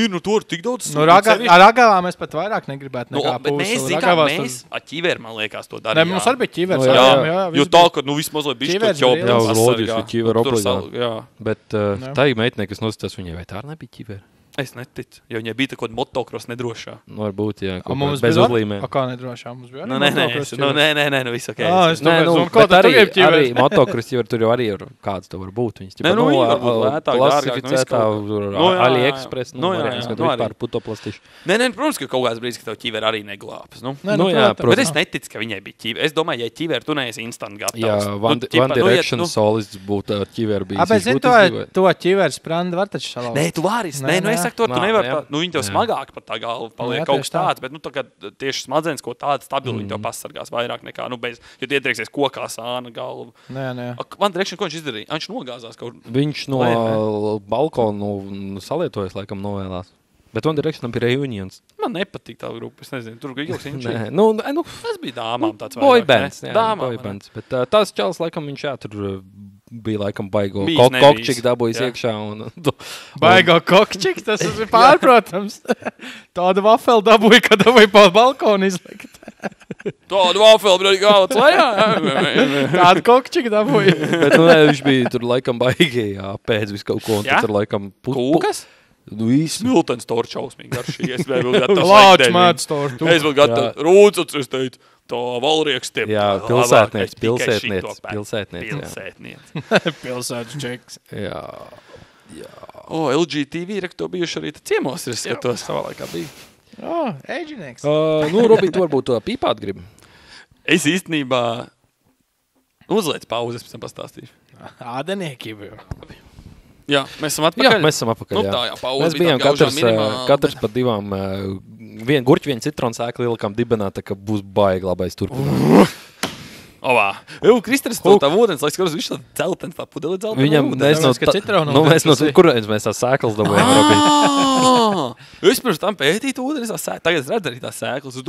Nu, tur tik daudz. Ar Ragavā mēs pat vairāk negribētu nekā pūsu. Mēs ar ķiveru, man liekas, to darījām. Ne, mums arī bija ķivers. Jā, jo tā, ka vismaz lai bišķi to ķobu. Jā, uz loģiski ķiveru obligāti. Bet tā ir meitene, kas nositās viņai, vai tā arī nebija ķiveri? Es neticu, jo viņai bija tā kaut kāda motocross nedrošā. Varbūt, jā, Mums bez bija uzlīmēm. Kā nedrošā? Mums bija Nē, viss ok. Es Nē, domāju, bet arī motocross jau tur jau arī ir kāds to var būt. Viņas Nē, nu, viņi varbūt lētāk, klasificētā, AliExpress, vispār putoplastiši. Nē, protams, ka kaut kāds brīdis, ka tev ķiver arī neglābs. protams. Bet es neticu, ka viņai bija ķiver. Es domāju, ja ķiver, tu neesi instant gatavs. Jā, One Direction solists būtu ar ķiveru bijis. Bet zini, to ķiveru sprandi var taču salauzt. Nē, tu vari. Nē, es saku to, tu nevari. Viņi tev smagāk pat tā galva paliek kaut kas tāds, bet, tā kā tieši smadzenes, ko tāda stabili, viņi tev pasargās vairāk nekā, jo tu ietrieksies kokā sāna galvu. Nē. Man direkšana, ko viņš izdarīja? Viņš nogāzās kaut kur. Viņš no balkonu salietojas, laikam, novēlās. Bet One Directionam bija reunions. Man nepatīk tā grupa, es nezinu, tur bija ilgs viņš. Tas bija dāmām tāds boybands, boybands. Bet tās čals, laikam, viņš tur bija laikam baigo kokčik dabūjis iekšā. Baigo kokčik, tas ir pārprotams. Tāda vafeli dabūja, kad dabūja pa balkonu izlikt. Tāda vafeli, bet arī galvats lejā. Tāda kokčik dabūja. Bet viņš bija tur laikam baigi, pēc visu kaut ko. Un tur laikam Kūkas? Smiltens torts šausmīgi garšīgi. Es vēl gatavs. Lāčs mēdz tortu. Es vēl gatavs. Rūcis, es teicu. Tā valrieks tiem. Jā, pilsētniec. Pilsētas čeks. Jā. LGTV rekto bijuši arī ciemos, es skatos. Savā laikā bija. Eģinieks. Robīt, tu varbūt to pīpāt grib. Es īstenībā uzliec pauzes, pēc tam pastāstīšu. Ādenieki bija. Jā, mēs esam atpakaļ. Jā, mēs esam atpakaļ, jā. Tā, pauze mēs bijām katrs pa divām, vienu gurķu, vienu citronu sēkli ielikām dibenā, tā ka būs baigi labais turpināt. Kristers, tā ūdens, lai skatos, viņš tā dzeltens, tā pudeli dzeltens. Viņam nezinu, mēs no sēklas dabūjām. Es pirms tam pētītu ūdens, tagad es redzu arī tās sēklas.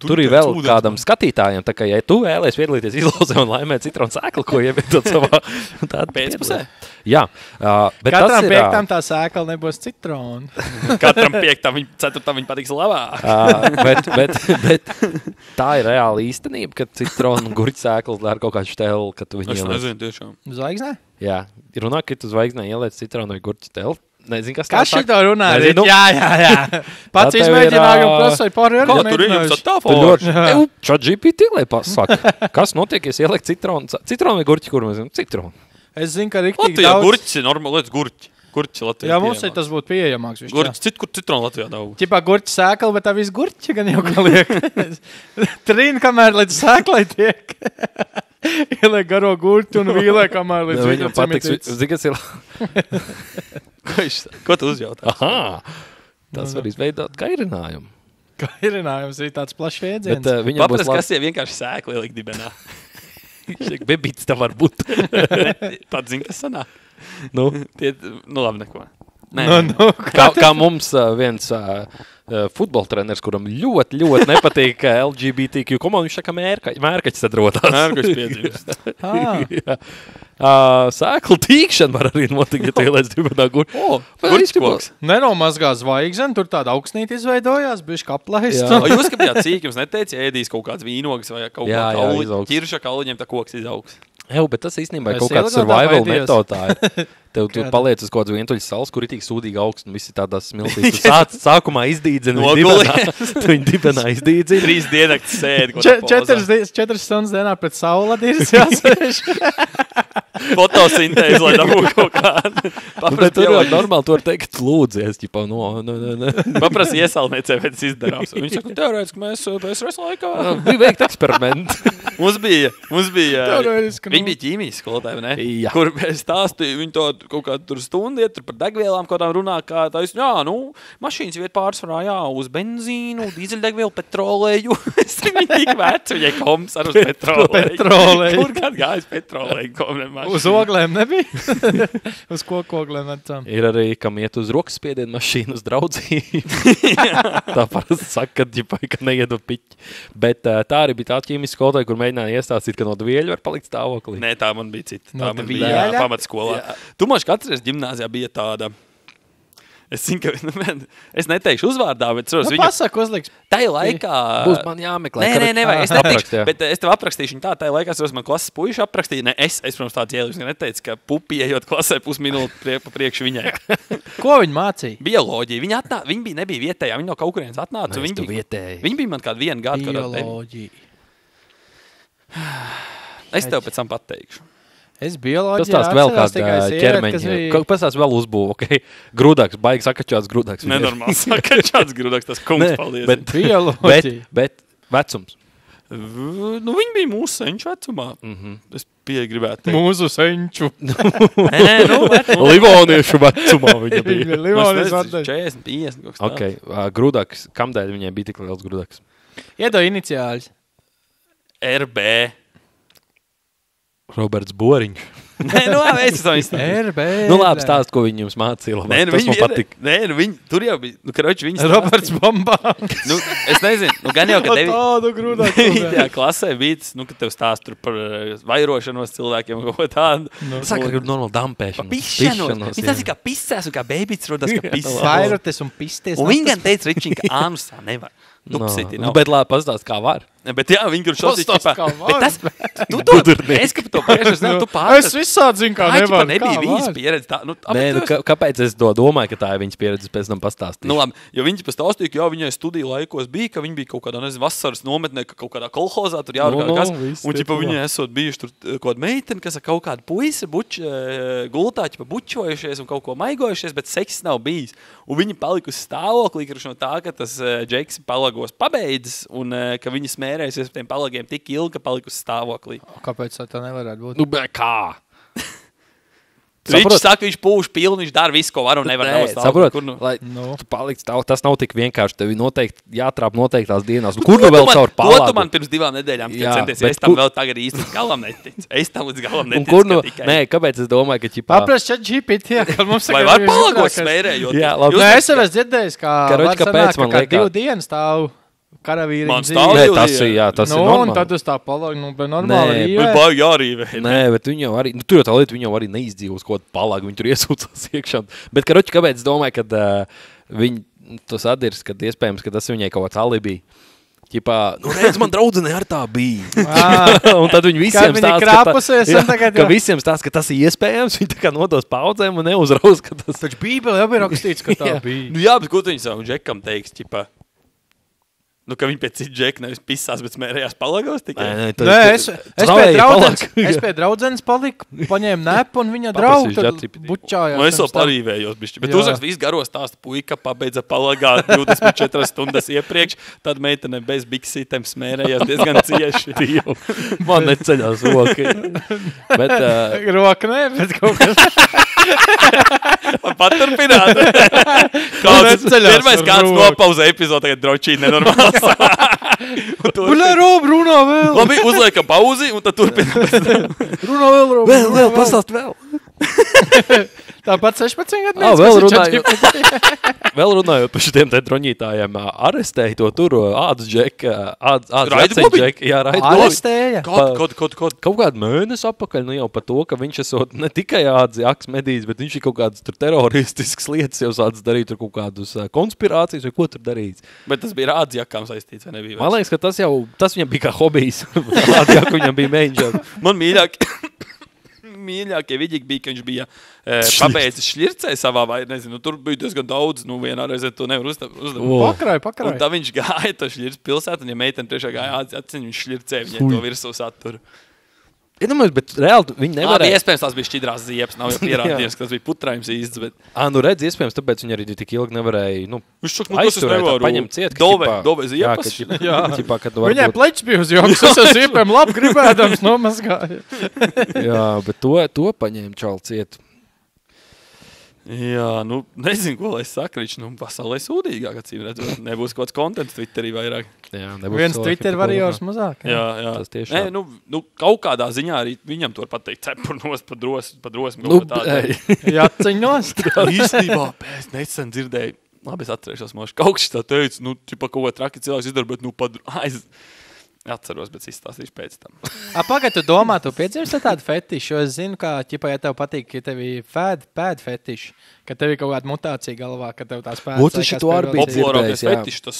Tur ir vēl kādam skatītājam, tā kā, ja tu vēlies piedalīties izlozē un laimēt citronu sēkli, ko ievietot savā pēcpusē. Jā. Katram piektām tā sēkla nebūs citronu. Katram piektām, ceturtām viņa patiks labāk. Bet tā ir reāla īstenība, ka citronu un gurķu sēklas dara kaut kādu šteli, ka tu viņu ieliec. Es nezinu tiešām. Zvaigznē? Jā. Ir runā, ka tu zvaigznē ieliec citronu vai gurķu šteli. Nezinu, kas tā šito runā? Jā. Pats izmēģināju un prasēju pāri arī. Tur ir jums tā forša. ChatGPT, lai pasaka. Kas notiek, ja ieliek citronu vai gurķi, kur mēs zinām? Citronu. Es zinu, ka riktīgi Latvijā daudz... Gurķis ir normāli, lietas gurķi. Gurķi Latvijā jā, mums tas būtu pieejamāks. Citronu Latvijā daudz. Ķipā gurķi sēkla, bet tā viss gurķi gan jau kā liek. Trīn, kamēr līdz sēklai tiek. Ieliek garo gurķi un vīlē, kamēr līdz viņam patiks. Zikas ir... Ko tu uzjautā? Aha! Tas var izveidot kairinājumu. Kairinājums ir tāds plašs iedziens. Papras, kas ir vienkārši sēkla ielikt dibenā. Bebīts tā var būt. Pat zin, kas sanāk. Labi, neko. Kā mums viens futbola treneris, kuram ļoti nepatīk LGBTQ komanda, viņš saka, mērkaķis sadrotās. Mērkaķis piedzīvst. Sēklu tīkšana var arī notikt, ja tu ieliec dibenā gurķkoks. Nenomazgā zvaigzeni, tur tāda augsnīte izveidojās, bišķi aplaist. Jūs, ka bijāt cīki, jums neteica, ēdīs kaut kāds vīnogas vai kaut kā ķirša kauliņiem, tā koks izaugs. Bet tas īstenībā ir kaut kāds survival metotā. Tev paliec uz kaut kāds vientuļas salas, kur ir tik sūdīgi augsts, un viss ir tādās smiltīs. Tu sākumā izdīdzini viņu dibenā izdīdzini. 3 dienaktis sēdi. 4 stundas dienā pret saula dīrs jāsēž. Fotosintēzi, lai dabūtu kaut kādu. Bet tur jau normāli tu var teikt, lūdzies, ķipā, Paprasi iesalniecē, bet tas izdarās. Viņš saka, teorētiski mēs PSRS laikā. Bija veikt eksperimentu. Mums bija viņi bija ķīmijas skolotāji, ne? Jā. Kur stāstīja, viņi to kaut kādu tur stundu iet, tur par degvielām kaut kādām runā, kā tā, mašīnas viet pārsvarā, uz benzīnu, dīzeļdegvielu, petrolēju. Es viņi tik veci, viņai koms ar uz petrolēju. Kur gan gājas petrolēju? Uz oglēm nebija? Uz kokoglēm vecām. Ir arī, kam iet uz rokas spiedienu mašīnu uz draudzību. Tā parasti saka, ka neiedod piķi. Bet tā arī bija tā ķīmijas skolotāja, kur mēģināja iestāstīt, ka no dvieļu var palikt stāvoklī. Nē, tā man bija cita. Tā man bija pamatskolā. Tu maši katreiz ģimnāzijā bija tāda Es zinu, ka es neteikšu uzvārdā, bet Nu, pasaka, uzliks. tajā laikā... Būs man jāmeklē. Nē, es neteikšu, jā. bet es tev aprakstīšu viņu tā, tajā laikā, es man klases puiši aprakstīju. Ne, es protams, tāds ielīgs, ka neteicu, ka pupi ejot klasē pusminūti pa priekšu viņai. Ko viņi mācīja? Bioloģija. Viņa nebija vietējā, viņa no kaut kurienes atnāca. Nē, tu vietēji. Viņa bija man kādu 1 gadu. Bioloģija. Es tev pēc tam pateikšu. Es bioloģijā Pastāst vēl atceros kādu tikai ķermeņu. bija... Pastāst vēl uzbūvu, ok? Grūdāks, baigi sakačāts grūdāks. Nenormāli saka, šāds grūdāks, tas kungs, paldies. Bioloģija. Bet vecums. Nu, viņi bija mūsu senču vecumā. Es gribētu teikt. Mūsu senču. Nē, Livoniešu vecumā viņa bija. Livonis atdēļ. 40, 50, kaut kas Ok, grūdāks. Kamdēļ viņai bija tik liels grūdāks? Iedo iniciāļus. RB. Roberts Boriņš. Nē, nu, es esmu izstāstījis. RB. Nu, labi, stāst, ko viņi jums mācīja. Nē, nu, Tas man patīk. Nē, nu, viņi tur jau bija. Nu, karoči, viņi Roberts Bombā. Nu, es nezinu, nu, gan jau, ka Tādu grūdāku. 9. klasē bija tas, nu, ka tev stāst tur par vairošanos cilvēkiem un kaut ko tādu. Saka, ka ir normāli dampēšana. Pišķanos. Viņš tas ir kā pissēs un kā bēbīts rodas, ka pissēs. Vairoties un pisties. Un viņi gan teica, Ričiņ, ka ānusā nevar. Nupsiti nav. Bet labi, pastāst, kā var. Bet jā, viņi tur šos Pastāst, kā var. Bet tas, tu to, es ka par to priekšu, tu pārtas. Es visādi zinu, kā nevar. Nebija viņas pieredze tā. Nu, Nē, nu, kāpēc es to domāju, ka tā ir viņas pieredze, pēc tam pastāstīšu? Nu labi, jo viņi pastāstīja, ka jā, viņai studiju laikos bija, ka viņi bija kaut kādā, nezinu, vasaras nometnē, ka kaut kādā kolhozā tur jārukā kas. Un ķipa viņi esot bijuši tur kaut kāda meitene, kas ar kaut kādu puisi gultā, ķipa bučojušies un kaut ko maigojušies, bet seks nav bijis. Un viņi palikusi stāvoklī, kurš no tā, ka tas Džeks palagos pabeidzis un ka viņi smērēsies par tiem palagiem tik ilgi, ka palikusi stāvoklī. Kāpēc tā nevarētu būt? Nu, bet kā? Viņš saka, viņš pūš pilni, viņš dara visu, ko var un nevar Nē, nevar saprot, nu? lai tu palikts, tas nav tik vienkārši. Tev noteikti jātrāp noteiktās dienās. Kur nu vēl caur palagu? To tu man pirms 2 nedēļām centies. Es tam vēl tagad īsti galam neticu. Es tam līdz galam neticu. Un kur nu, nē, kāpēc es domāju, ka ķipā... Paprast chat GPT, ka mums vai var palagos smērējot? Jā, labi. Nē, es jau esmu dzirdējis, ka var sanāk, ka 2 dienas stāv karavīri. Man stāv Nē, tas ir, jā, tas ir normāli. Un tad uz tā palagu, nu, bet normāli rīvē. Bet baigi jārīvē. Nē, bet viņi jau arī, nu, tur jau tā lieta, viņi jau arī neizdzīvos kaut kādu palagu, viņi tur iesūcās iekšā. Bet, karoči, kāpēc es domāju, kad viņi to sadirs, kad iespējams, ka tas viņai kaut kāds alibi. Ķipā, nu, redz, man draudzene ar tā bija. Un tad viņi visiem stāsta, ka visiem stāsta, ka tas ir iespējams. Viņi tā kā nodos paudzēm un neuzrauz, ka tas... Taču Bībelē jau bija rakstīts, ka tā bija. Nu jā, bet ko tu viņi savu Džekam teiks, ķipā? Nu, ka viņi pēc citu Džeku nevis pissās, bet smērējās palagos tikai? Nē, es pie draudzenes paliku, paņēmu nepu un viņa draugu tad bučājās. Nu, es vēl parīvējos bišķi, bet uzrakst visu garo stāstu puika, pabeidza palagā 24 stundas iepriekš, tad meitene bez biksītēm smērējās diezgan cieši. Man neceļās roka. Bet... Roka nē, bet kaut kas... Man paturpināt. Pirmais kāds nopauzē epizodu, tagad drošīgi nenormāls. Buļā, Rob, runā vēl. Labi, uzliekam pauzi un tad turpinām. Runā vēl, Rob. Vēl, pastāst vēl. Tāpat 16 gadnieks. Vēl runājot par šitiem te droņītājiem, arestēja to tur ādas džeka, Raidu Bobi? Jā, Raidu Arestēja? Kaut kādu mēnesi apakaļ, nu jau par to, ka viņš esot ne tikai ādas jaks medījis, bet viņš ir kaut kādas tur teroristiskas lietas jau sācis darīt, tur kaut kādus konspirācijas vai ko tur darīt. Bet tas bija ādas jakām saistīts, vai nebija? Man liekas, ka tas viņam bija kā hobijs. Ādas jaku viņam bija mēģināt. Man mīļākie vidīgi bija, ka viņš bija pabeidzis šļircē savā, vai nezinu, tur bija diezgan daudz, nu vienā reizē to nevar uzdevāt. Pakrāj. Un tā viņš gāja to šļirc pilsētu, un ja meitene priekšā gāja atciņu, viņš šļircē viņai to virsū saturu. Iedomājies, bet reāli viņi nevarēja. Iespējams, tās bija šķidrās ziepas, nav jau pierādījums, ka tas bija putrājums īsts, bet... Nu redz, iespējams, tāpēc viņi arī tik ilgi nevarēja, viņš saka, tas es nevaru. Paņemt ciet, Dovē ziepas. Viņai pleķis bija uz joks, es ziepēm labi gribēdams nomazgāju. Jā, bet to paņēma čalu ciet. Jā, nu, nezinu, ko lai saka, viņš, pasaulē sūdīgāk, acīm redzot, nebūs kaut kāds kontents Twitterī vairāk. Jā, viens Twitter variors mazāk. Jā. Tas tieši nē, nu, kaut kādā ziņā arī viņam to var pateikt cepurnos pa drosmi. Jā, ceņos. Īstenībā, es nesen dzirdēju, labi, es atcerēšos, kaut kas tā teica, čipa kaut ko traki cilvēks izdara, bet, Atceros, bet izstāstīšu pēc tam. Pagaid, tu domā, tu piedzīvosi tādu fetišu, jo es zinu, ka, ja tev patīk, ka tev ir pēd fetiši, ka tev ir kaut kāda mutācija galvā, ka tev tās pēdas... Būtu šito arī bija dzirdējis, tas,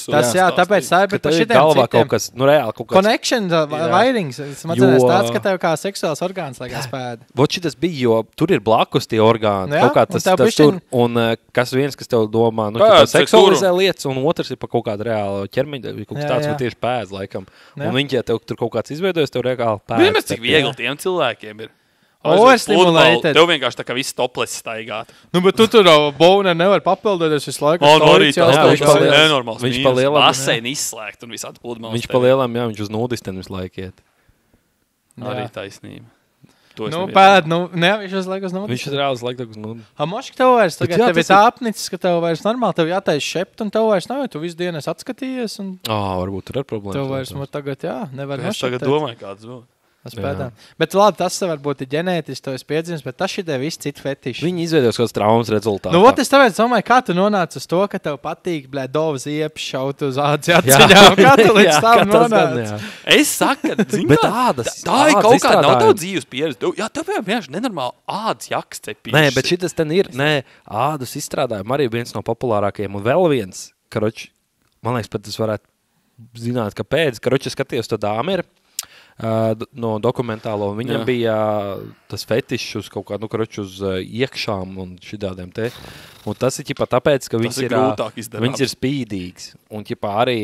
tāpēc tā ir, bet par šitiem galvā kaut kas, reāli kaut kas... Connection, wirings, smadzenēs tāds, ka tev kā seksuāls orgāns liekas pēda. Vot šitas bija, jo tur ir blakus tie orgāni, kaut kā tas tur, un kas viens, kas tev domā, seksualizē lietas, un otrs ir pa kaut kādu reālu ķermeņu, kaut kas tāds, tieši pēdas, laikam. Un viņi, ja tev tur kaut kāds izveidojas, tev reāli pēdas. Vienmēr cik viegli tiem cilvēkiem ir. Overstimulated. Tev vienkārši tā kā viss topless staigāt. Nu, bet tu tur Bowner nevar papildināties visu laiku. Viņš pa lielam baseini izslēgt un visādi pludmales. Viņš pa lielam, jā, viņš uz nudistiem visu laiku iet. Arī taisnība. Viņš uz laiku uz nudistiem. Viņš ir reāli uz laiku uz nudistiem. Moški, tev vairs, tagad tev ir tā apnicis, ka tev vairs normāli, tev jātais šept un tev vairs nav, jo tu visu dienu esi atskatījies. Varbūt tur ir problēmas. Tev vairs, tagad, nevar nošeptēt. Es tagad domāju, kāds būs. Bet labi, tas varbūt ir ģenētiski, to es piedzīvoju, bet tas ir viss cits fetišs. Viņi izveidos kāds traumas rezultātā. Nu, es tāpēc domāju, kā tu nonāci uz to, ka tev patīk, dovas iepš šaut uz ādas atceļām. Kā tu līdz tam nonāci? Es saku, bet ādas. Tā ir kaut kā, nav tev dzīves pieredze. Jā, tev vienkārši nenormāli ādas jaks cepīšas. Nē, bet šitas ten ir, ādas izstrādājumi arī viens no populārākajiem. Un vēl viens, karoči, man liekas, pat es varētu zināt, kāpēc, karoči, skatījos to dāmi ir. No dokumentālo, un viņam bija tas fetišs uz kaut kādu, uz iekšām un šitādiem te. Un tas ir ķipā tāpēc, ka viņas ir spīdīgs. Un ķipā arī,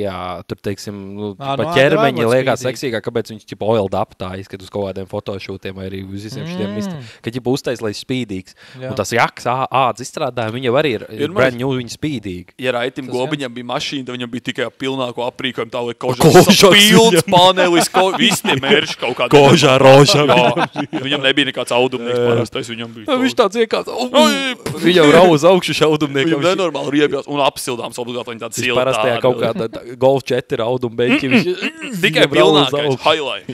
tur teiksim, pa ķermeņi liekas seksīgāk, kāpēc viņš ķipā oiled up tā izskat uz kaut kādiem fotošūtiem vai arī uz visiem šitiem ka ķipā uztais, lai spīdīgs. Un tas jaks ādas izstrādājumi, viņa arī ir brand new, viņa spīdīgi. Ja Raitim Gobiņam bija mašīna, tad viņam bija tikai pilnāko aprīkojumu, tā lai kožas pilns panelis, viss tie mērķi kaut kādā. Kožā, rožā. Viņam nebija nekāds audumnieks parastais, viņam bija. Viņš tāds iekāds. Viņam rauz augšu šaudumniekam. Viņam nenormāli riebjās un apsildāms obligāti, viņi tādi siltādi. Parastajā kaut kādā Golf 4 audumbeņķi. Tikai pilnākais highlight.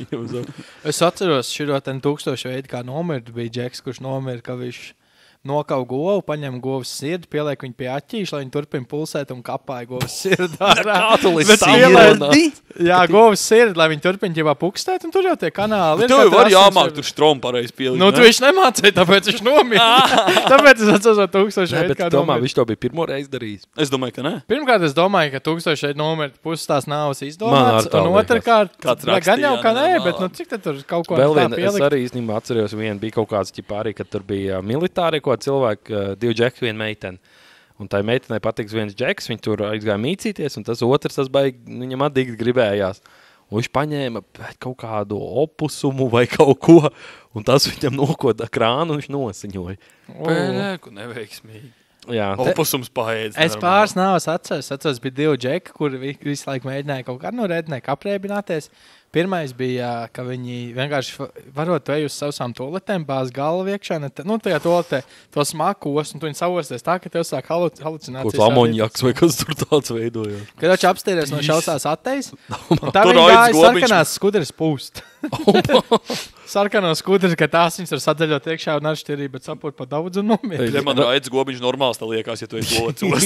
Es atceros širo 1000 veidu, kā nomirt bija Džeks, kurš nomirt, ka viņš nokau govu, paņem govas sirdi, pieliek viņu pie aķīša, lai viņi turpina pulsēt un kapāja govas sirdi ārā. Jā, govas sirdi, lai viņi turpina ģivā pukstēt, un tur jau tie kanāli ir. Tev var jāmāk tur strom pareizi pielikt. Nu, tu viņš nemācēja, tāpēc viņš nomira. Tāpēc es atceros 1000 veidu, kā domāju, viņš to bija pirmo reizi darījis. Es domāju, ka ne. Pirmkārt, es domāju, ka 1000 veidu nomirt puses tās nāvas izdomāts, un otrkārt, gan jau, ka nē, bet nu cik tad tur kaut ko tā pielikt? Es arī īstenībā atceros, vien bija kaut kāds ķipā arī, kad tur bija militāri cilvēki, 2 džeki, 1 meiteni. Un tai meitenei patiks viens džeks, viņi tur aizgāja mīcīties, un tas otrs, tas baigi, viņam atdīgi gribējās. Un viņš paņēma kaut kādu opusumu vai kaut ko, un tas viņam nokoda krānu, un viņš nosiņoja. Pēlēku neveiksmīgi. Jā, opusums paēdz. Es pāris nāvas atceros, bija 2 džeki, kuri visu laiku mēģināja kaut kā no rednieku apreibināties. Pirmais bija, ka viņi vienkārši varot to uz savām toaletēm, bāz galvu iekšā, tajā toaletē to smakos, un tu viņi savosties tā, ka tev sāk halucinācijas. Kaut amonjaks vai kas tur tāds veidojās. Kad viņš apstīries no šausās attejas, un tā viņi gāja sarkanās skuderes pūst. Sarkano skudri, ka tās viņas var sadaļot iekšā un atšķirība, bet sapūt pa daudz un nomiet. Ja man Raids Gobiņš normāls, tā liekas, ja tu esi toalet.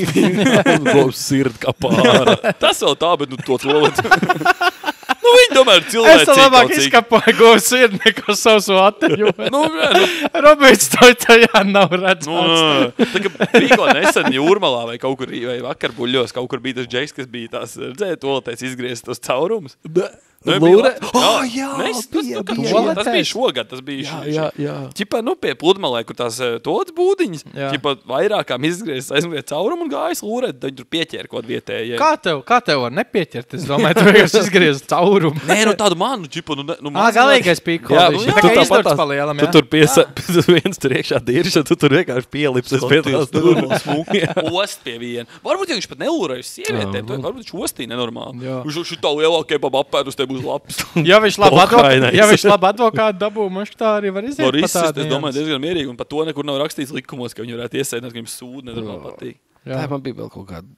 Govs sird kā pāra. Tas vēl tā, bet nu to toalet. Nu, viņi tomēr cilvēcīgi. Es tā labāk izkapoju govs sirdi neko savu ateļu. Roberts to tajā nav redzams. Tā kā bija kaut nesen Jūrmalā vai kaut kur, vai vakar buļļos, kaut kur bija tas džeks, kas bija tās, redzēja, toaletēs izgriezis tos caurumus. Lūre? Jā, tas bija šogad, tas bija ķipa, pie pludmalē, kur tās toats būdiņas, ķipa vairākām aizgriez caurumu un gājas lūrēt, tad tur pieķēra kaut vietēji. Kā tev var nepieķert? Es domāju, tu vienkārši izgriez caurumu. Nē, tādu manu, ķipa, galīgais pīkolis. Jā, tu tur viens tur iekšā dirša, tu tur vienkārši pielipsies pie tās durmas. Ost pie viena. Varbūt, ja viņš pat nelūrēja uz sievietēm, varbūt viņš ostīja nenormāli. Viņš šitā lielākie apēdus te būs labs. Ja viņš labi advokātu dabū, mašk tā arī var iziet. Var izsist, es domāju, diezgan mierīgi, un par to nekur nav rakstīts likumos, ka viņi varētu iesēdināt, ka viņam sūd nenormāli patīk. Tā man bija vēl kaut kāda.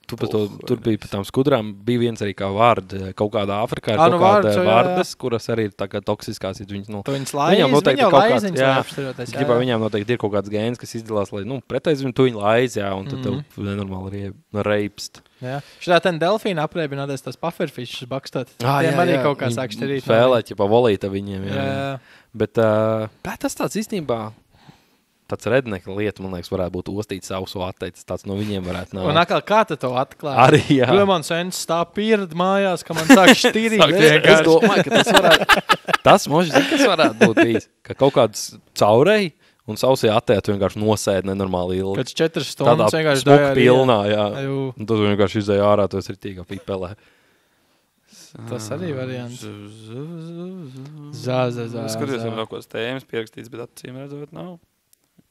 Tur bija par tām skudrām, bija viens arī kā vārds, kaut kādā Āfrikā ir kaut kāda vārdas, kuras arī ir tā kā toksiskās. Viņas laiz, viņām noteikti ir kaut kāds gēns, kas izdalās, lai, pretēji tu viņu laiz, jā, un tad tev nenormāli reipst. Jā. Šitā ten delfīna aprēbināties tās pufferfišas bakstot. Tiem arī kaut kā sāk šķirīt. Spēlēt, volīta viņiem, jā. Bet tas tāds īstenībā... Tāds redneka lieta, man liekas, varētu būt ostīt sausu atteicis. Tāds no viņiem varētu nākt. Un atkal, kā tu to atklāji? Arī, jā. Man sens stāv piered mājās, ka man sāk šķirīt. Es domāju, ka tas varētu... Tas varētu būt bijis. Ka kaut kāds caurēji un sausī atteicis vienkārši nosēd nenormāli ilgi. Pēc 4 stundas vienkārši smuka pilnā, jā. Un tad vienkārši izēja ārā, to es ritīgā pipelē. Tas arī variants. Skaties, nav kāds tēmas pierakstīts, bet acīm redzot nav.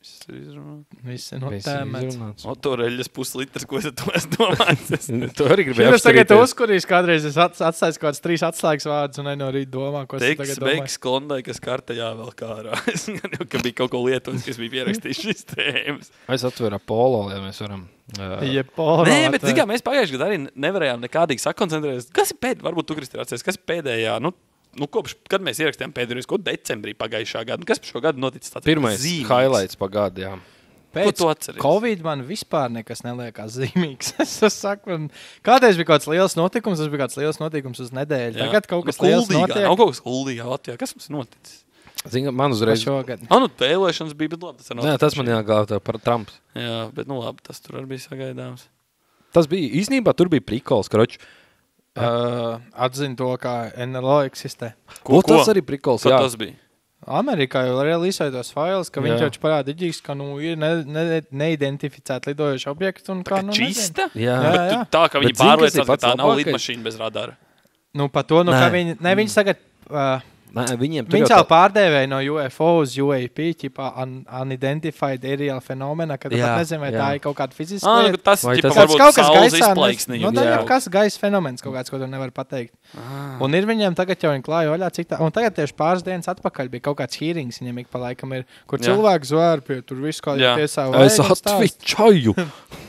Viss ir notēmēts. Motoreļas puslitrs, ko tu esi domājis? Tu arī gribēji apstarīties. Es tagad uzkurīšu kādreiz, es atstāju kāds 3 atslēgas vārdus un no rīt domā, ko es tagad domāju. Teiks, Klondai, kas kartajā vēl kārā. Es gan ka bija kaut ko lietojis, kas bija pierakstījis šis tēmas. Es atveru Apollo, ja mēs varam... Nē, bet zikā, mēs pagājuši gadu arī nevarējām nekādīgi sakoncentrēties. Kas ir pēdējā? Varbūt tu, Kristi, atceries, kas ir pēdējā? Kopš, kad mēs ierakstījām pēdējos, ko decembrī pagājušā gada? Kas par šo gadu noticis tāds pirmais zīmīgs? Highlights pa gadu, jā. Pēc Covid man vispār nekas neliekās zīmīgs. Es saku, kādreiz bija kāds liels notikums, tas bija kāds liels notikums uz nedēļu. Tagad kaut kas liels notiek. Nav kaut kas kuldīgā Latvijā. Kas mums noticis? Zinu, man uzreiz... Šogad. Vēlēšanas bija, bet labi. Nē, tas man jāgāvā par Trumps. Jā, bet labi, tas tur arī bija sagaidāms. Tas bija, īstenībā tur bija prikols, karoči. Atzina to, kā NLO eksistē. Ko? Tas arī prikols, jā. Tas bija? Amerikā jau realizēja tos failus, ka viņš jau parāda diģiks, ka ir neidentificēti lidojoši objekti. Un kā, čista? Jā. Bet tā, ka viņi pārliecās, ka tā nav lidmašīna bez radara. Par to, ka viņi tagad... Viņiem viņi jau pārdēvēja no UFO uz UAP, ķipā unidentified aerial fenomena, kad pat nezinu, vai tā ir kaut kāda fiziska lieta. Tas varbūt saules izplaiksnījums. Tā ir kas gaisa fenomens kaut kāds, ko tu nevar pateikt. Un ir viņiem tagad jau viņi klāja oļā, cik tā. Un tagad tieši pāris dienas atpakaļ bija kaut kāds hearings, viņiem ik pa laikam ir, kur cilvēki zvēr pie tur visu kādā tiesā. Es atvičaju.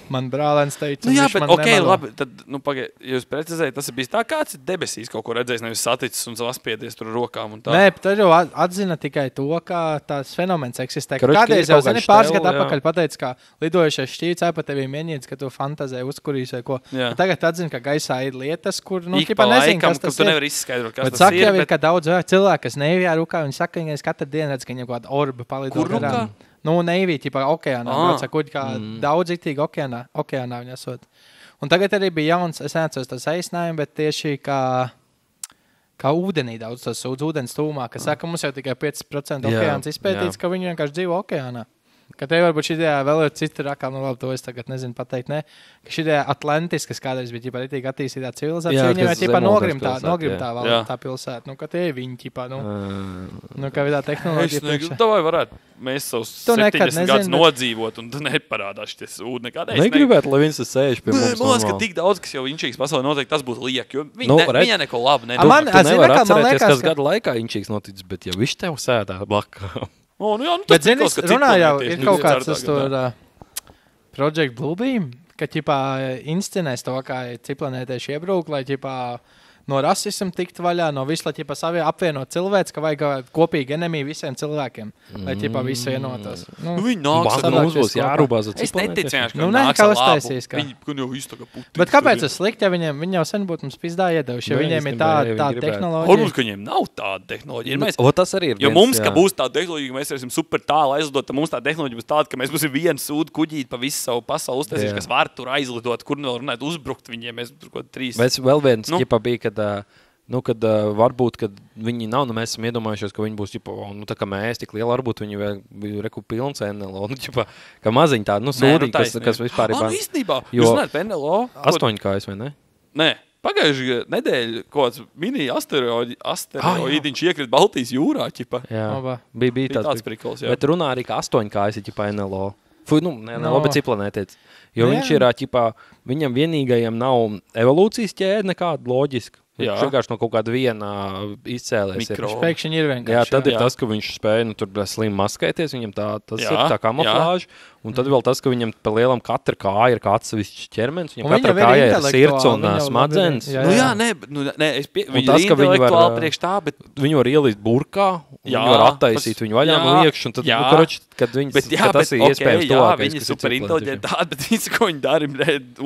Man brālēns teica, jā, bet okei, labi, tad, jūs precizējat, tas ir bijis tā, kāds ir debesīs kaut ko redzējis, nevis saticis un saspiedies tur rokām un tā. Nē, tad jau atzina tikai to, kā tās fenomens eksistē. Kādreiz jau, pāris gadu atpakaļ pateica, ka lidojušais šķīts pa tevī mēģināts, ka tu fantazē uzkurīs vai ko. Tagad atzina, ka gaisā ir lietas, kur, nezinu, kas tas ir. Tu nevar izskaidrot, kas tas ir. Bet saka jau ir, ka daudz cilvēki, kas neivjā rukā, viņi saka, ka viņi katru dienu redz, ka viņiem kaut kāda orba palido garām. Neivī, ķipā okeānā, braucā kuģi kā daudz itīgi okeānā viņi esot. Un tagad arī bija jauns, es neatceros tas aicinājumi, bet tieši kā ūdenī daudz tas sūdz ūdens tūmā, ka saka, mums jau tikai 5% okeāns izpētīts, ka viņi vienkārši dzīvo okeānā. Ka te varbūt šitajā vēl ir cita rakā, labi, to es tagad nezinu pateikt, ne, ka šitajā Atlantis, kas kādreiz bija ģipā ritīgi attīstītā civilizācija, viņiem ir ģipā nogrimtā vēl tā pilsēta, ka te ir viņi ģipā, kā vidā tehnoloģija priekšā. Tā vai varētu mēs savus 70 gadus nodzīvot un neparādās šities ūdeni nekādēļ. Negribētu, lai viņas sēž pie mums. Man liekas, ka tik daudz, kas jau inčīgs pasaulē noteikti, tas būtu liek, jo viņa neko labi nedod. Tu nevar atcerēties, kas gadu laikā inčīgs noticis, bet ja viņš tev sēdā blakā. Bet, zini, runājā ir kaut kāds tas tur Project Bluebeam, ka, ķipā, inscenēs to, kā ciplanētieši iebrūk, lai, ķipā, no rasismu tikt vaļā, no visu, lai, ķipā, apvienot cilvēks, ka vajag kopīgi enemiju visiem cilvēkiem, lai, ķipā, visu vienotos. Viņi nāks, mums būs jārūbās. Es neticu vienkārši, ka nāks ar labu. Viņi jau iztaka puti. Bet kāpēc tas slikti, ja viņi jau sen būtu mums pizdā iedevuši, ja viņiem ir tāda tehnoloģija? Un mums, ka viņiem nav tāda tehnoloģija. Tas arī ir jo mums, ka būs tāda tehnoloģija, ka mēs varēsim super tālu aizlidot, tad mums tā tehnoloģija būs tāda, ka mēs būsim vienu sūdu kuģīt pa visu savu pasauli uztaisīšu, kas var tur aizlidot, kur vēl runāt, uzbrukt viņiem, mēs tur kaut 3. Mēs vēl viens, ķipā bija, kad varbūt, kad viņi nav, mēs esam iedomājušies, ka viņi būs, tā kā mēs tik liela, varbūt viņi bija reku pilns NLO, ka maziņi tādi, sūdīgi, kas vispār ir. Īstenībā, jūs runājat par NLO? 8 kājas, vai ne? Nē. Pagājušajā nedēļā kaut kāds mini asteroīdiņš iekrita Baltijas jūrā, ķipa. Jā, bija tāds prikols, jā. Bet runā arī, ka 8 kājas ir, ķipa, NLO. NLO, bet ciplanētietis. Jo viņš ir, ķipa, viņam vienīgajam nav evolūcijas ķēde nekāda loģiska. Vienkārši no kaut kāda viena izcēlēs. Pēkšņi ir vienkārši. Jā, tad ir tas, ka viņš spēja tur slim maskēties, viņam tas ir tā kamuflāža. Un tad vēl tas, ka viņam pa lielam katra kāja ir kāds atsevišķs ķermenis. Viņam katra kāja ir sirds un smadzenes. Viņi ir intelektuāli priekš tā, bet viņu var ielīst burkā, viņu var attaisīt viņu vaļā no iekšas. Un tad, kad tas ir iespējams tuvākais, viņi ir superinteliģenti, bet visu, ko viņi dara, ir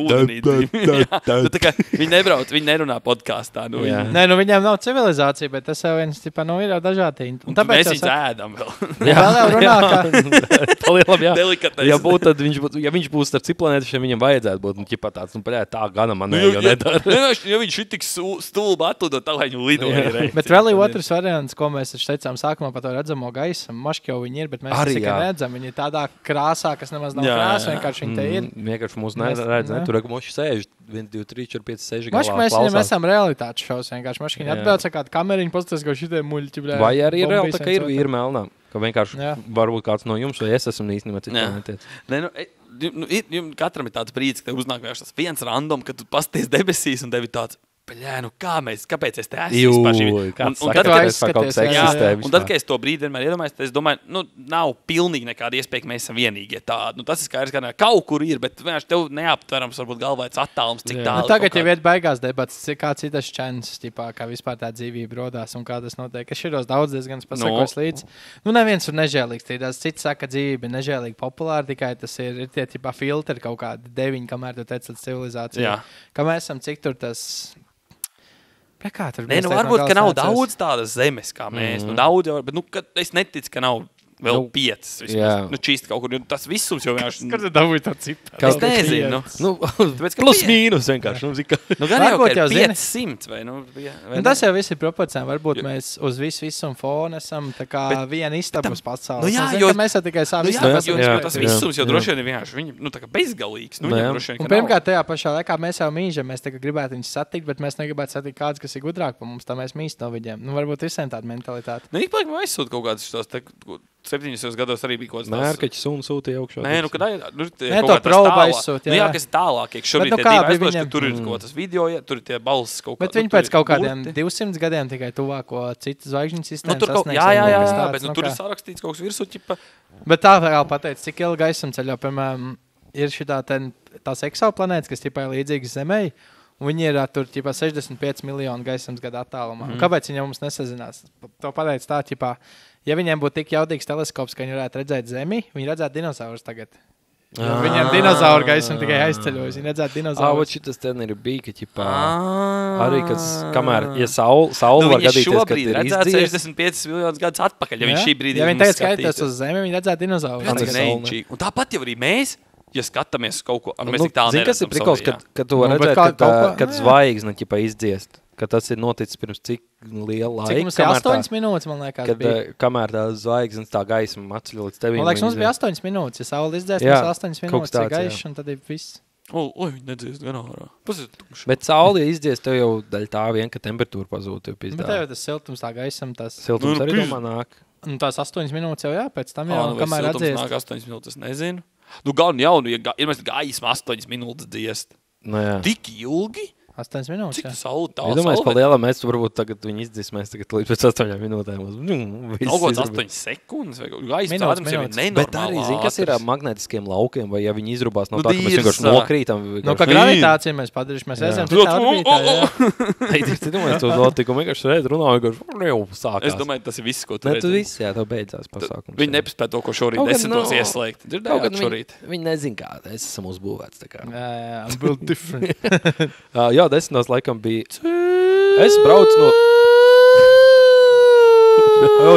ūdenī. Viņi nebrauc, viņi nerunā podkāstā. Nē, viņiem nav civilizācija, bet tas jau viens, ir jau dažādi. Mēs viņus ēdam vēl. Vēl jau runā, ka... Ja viņš būs ar ciplanētišiem, viņam vajadzētu būt tāds, tā gana manējo nedara. Ja viņš ir tik stulbi atlidot, tā lai viņu lidoja. Bet vēl ir otrs variants, ko mēs teicām sākumā par to redzamo gaisu. Maški jau viņi ir, bet mēs visi redzam. Viņi ir tādā krāsā, kas nemaz nav krāsa, vienkārši viņi te ir. Vienkārši mūs neredz, tur moši sēž 1, 2, 3, 4, 5, 6 galā. Maški mēs viņam esam realitātes šovs vienkārši. Maški viņi atbilda kādu kameriņu, pastāst, ka šitie muļķi. Vai arī ir reāli tā, ka ir vīri melnā? Ka vienkārši varbūt kāds no jums, vai es esmu īstenībā ciplanēties. Katram ir tāds brīdis, ka uznāk tas viens random, kad tu pasties debesīs un tevi tāds, kāpēc es te esmu vispār? Un tad, kad es to brīdi vienmēr iedomājos, tad es domāju, nav pilnīgi nekāda iespēja, ka mēs esam vienīgie tādi. Tas ir skaidrs, ka kaut kur ir, bet vienkārši tev neaptverams, varbūt galvāts attālums, cik tālu. Tagad jau iet beigās debats, kāds ir tas čens, kā vispār tā dzīvība rodās un kā tas notiek. Es šitos daudz diezgan pasakos līdz. Neviens ir nežēlīgs. Cits saka, ka dzīvība ir nežēlīgi populāra, tikai tas ir tie filtri kaut kādi 9, kamēr tu teic līdz civilizācijai. Kā mēs esam, cik tur tas... varbūt, ka nav daudz tādas zemes kā mēs. Daudz jau, bet es neticu, ka nav vēl 5. Čīsti kaut kur. Tas visums jau vienkārši... Kad tu dabūji tā cipta? Es nezinu. Plus mīnus vienkārši. Gan jau, ka ir 500 vai tas jau viss ir proporcijām. Varbūt mēs uz visum fonu esam tā kā viena istabas pasauli. Mēs jau tikai savu istabu. Tas visums jau droši vien ir vienkārši viņi tā kā bezgalīgs. Pirmkārt, tajā pašā laikā mēs jau mīžam. Mēs tā kā gribētu viņus satikt, bet mēs negribētu satikt kādus, kas ir gudrāk par mums. Tā mēs mīst no viņiem. Varbūt visiem tāda mentalitāte. Īpaši man aizsūt kaut kādas šos 70. gados arī bija kaut kāds tāds. Mērkaķis un sūtīja augšā. To probu aizsūt. Kas ir tālāk. Šobrīd tie divi aizsūt, ka tur ir kaut tas video, tur ir tie balss kaut kā. Bet viņi pēc kaut kādiem 200 gadiem tikai tuvāko citu zvaigžņu sistēmu sasniegs. Jā, bet tur ir sarakstīts kaut kas virsū. Bet tā vēl pateic, cik ilgi gaisam ceļo, piemēram, ir tās eksoplanētas, kas ir līdzīgas Zemei. Viņi ir tur 65 miljonu gaismas gadu attālumā. Kāpēc viņi mums nesazinās? To pateic tā, ja viņiem būtu tik jaudīgs teleskops, ka viņi varētu redzēt Zemi, viņi redzētu dinozaurus tagad. Viņiem dinozauru gaismu tikai aizceļojas. Viņi redzētu dinozaurus. Šitas ten ir bija, ka arī, kamēr, ja saule var gadīties, ka ir redzētu 65 miljonus gadus atpakaļ, ja viņš šī brīdī ja viņi tagad skaitās uz Zemi, viņi redzētu dinozaurus. Un tāpat jau arī mēs, ja skatāmies kaut ko, mēs tik tālu neredzam. Zini, kas ir prikals, kad tu var redzēt, kad zvaigzne izdziest, ka tas ir noticis pirms cik liela laika. Cik mums ir 8 minūtes, man liekas, bija. Kamēr tā zvaigznes tā gaisma atceļ līdz tevīm. Man liekas, mums bija 8 minūtes. Ja saule izdziest, mums 8 minūtes ir gaišs, un tad ir viss. Viņi nedziest gan ārā. Bet saule, ja izdziest, tev jau daļa tā vien, ka temperatūra pazūd. Bet tev tas siltums tā gaisam, tas... Siltums arī domā nāk. Tās 8 minūtes jau pēc tam jau, kamēr atdziest. Siltums nāk 8 minūtes, nezinu. Galveni jaunu, ja mēs gaismu 8 minūtes dziest. Tik ilgi? 8 minūtes, jā. Es domāju, pa lielam mēs varbūt tagad viņi izdzīs, mēs tagad līdz pēc 8 minūtēm. Kaut 8 sekundes vai gaisa tādams jau ir nenormālā. Bet arī, zini, kas ir magnetiskiem laukiem, vai ja viņi izrubās no tā, ka mēs vienkārši nokrītam. Kā gravitācija mēs padarīsim, mēs esam citā orbītā, jā. Tu domāji, to notiku, vienkārši šeit runā, vienkārši jau sākās. Es domāju, tas ir viss, ko tu redzi. Ne, tu viss, jā, tev beidzās pasākums. Viņi nepaspēja to, ko šorīt 10 ieslēgt. Dzirdējāt šorīt? Viņi nezin kā, es esam uzbūvēts tā kā. Jā, build different. Jā, 10 laikam bija. Es braucu no...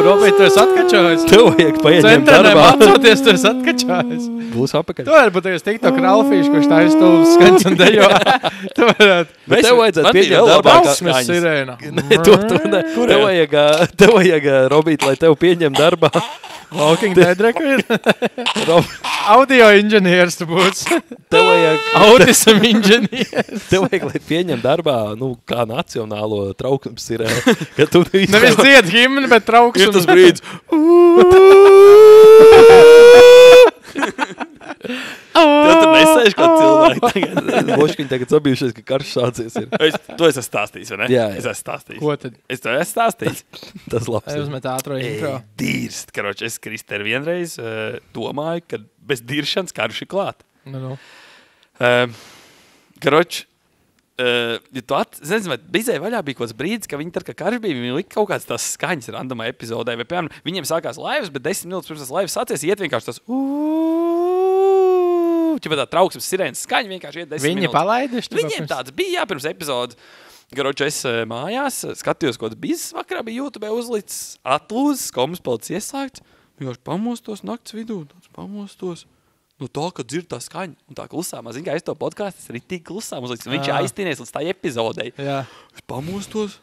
Robīt, tu esi atkačājis. Tev vajag paieņemt darbā. Centrē mācoties, tu esi atkačājis. Būs apakaļ. Tu vari būt tagad TikTok Ralfīši, kurš tā izstūlis skans un dejo. Tu varētu. Tev vajadzētu pieņemt darbā. Brauksmes sirēna. Tev vajag, Robīt, lai tev pieņem darbā. Walking Dead record. Audio inženieris tu būs. Tev vajag... Autism inženieris. Tev vajag, lai pieņem darbā, kā nacionālo trauksmes sirēnu. Nevis dzied himni, bet trauksmes. Ir tas brīdis. Tev tur nesēž kā cilvēki. Boškiņi tagad sabijušies, ka karš sācies ir. Tu esi stāstījis, vai ne? Jā. Es esmu stāstījis. Ko tad? Es tev esmu stāstījis. Tas labs. Uzmet ātro intro. Dīrst. Karoči, es Kristēru vienreiz domāju, ka bez diršanas karš ir klāt. Nu. Karoči, ja tu nezinu, vai bizē vaļā bija kaut kāds brīdis, ka viņi tad, ka karš bija, viņi lika kaut kāds tās skaņas randomā epizodē, vai, piemēram, viņiem sākās laivas, bet 10 minūtes pirms tas laivas sācies, iet vienkārši tas ķipa tā trauksmes sirēnas skaņa, vienkārši iet 10 Viņi minūtes. palaiduši? Viņiem tāds bija, jā, pirms epizodes. Karoči, es mājās skatījos, kaut kāds bizes vakarā bija YouTube uzlicis, atlūzis, komas palicis iesākts, vienkārši pamostos nakts vidū, pamostos. Nu tā, ka dzird tā skaņa un tā klusām. Zin, kā es to podcastu, es arī tik klusām uzlicis. Viņš aiztīnies līdz tā epizodei. Jā. Es pamostos,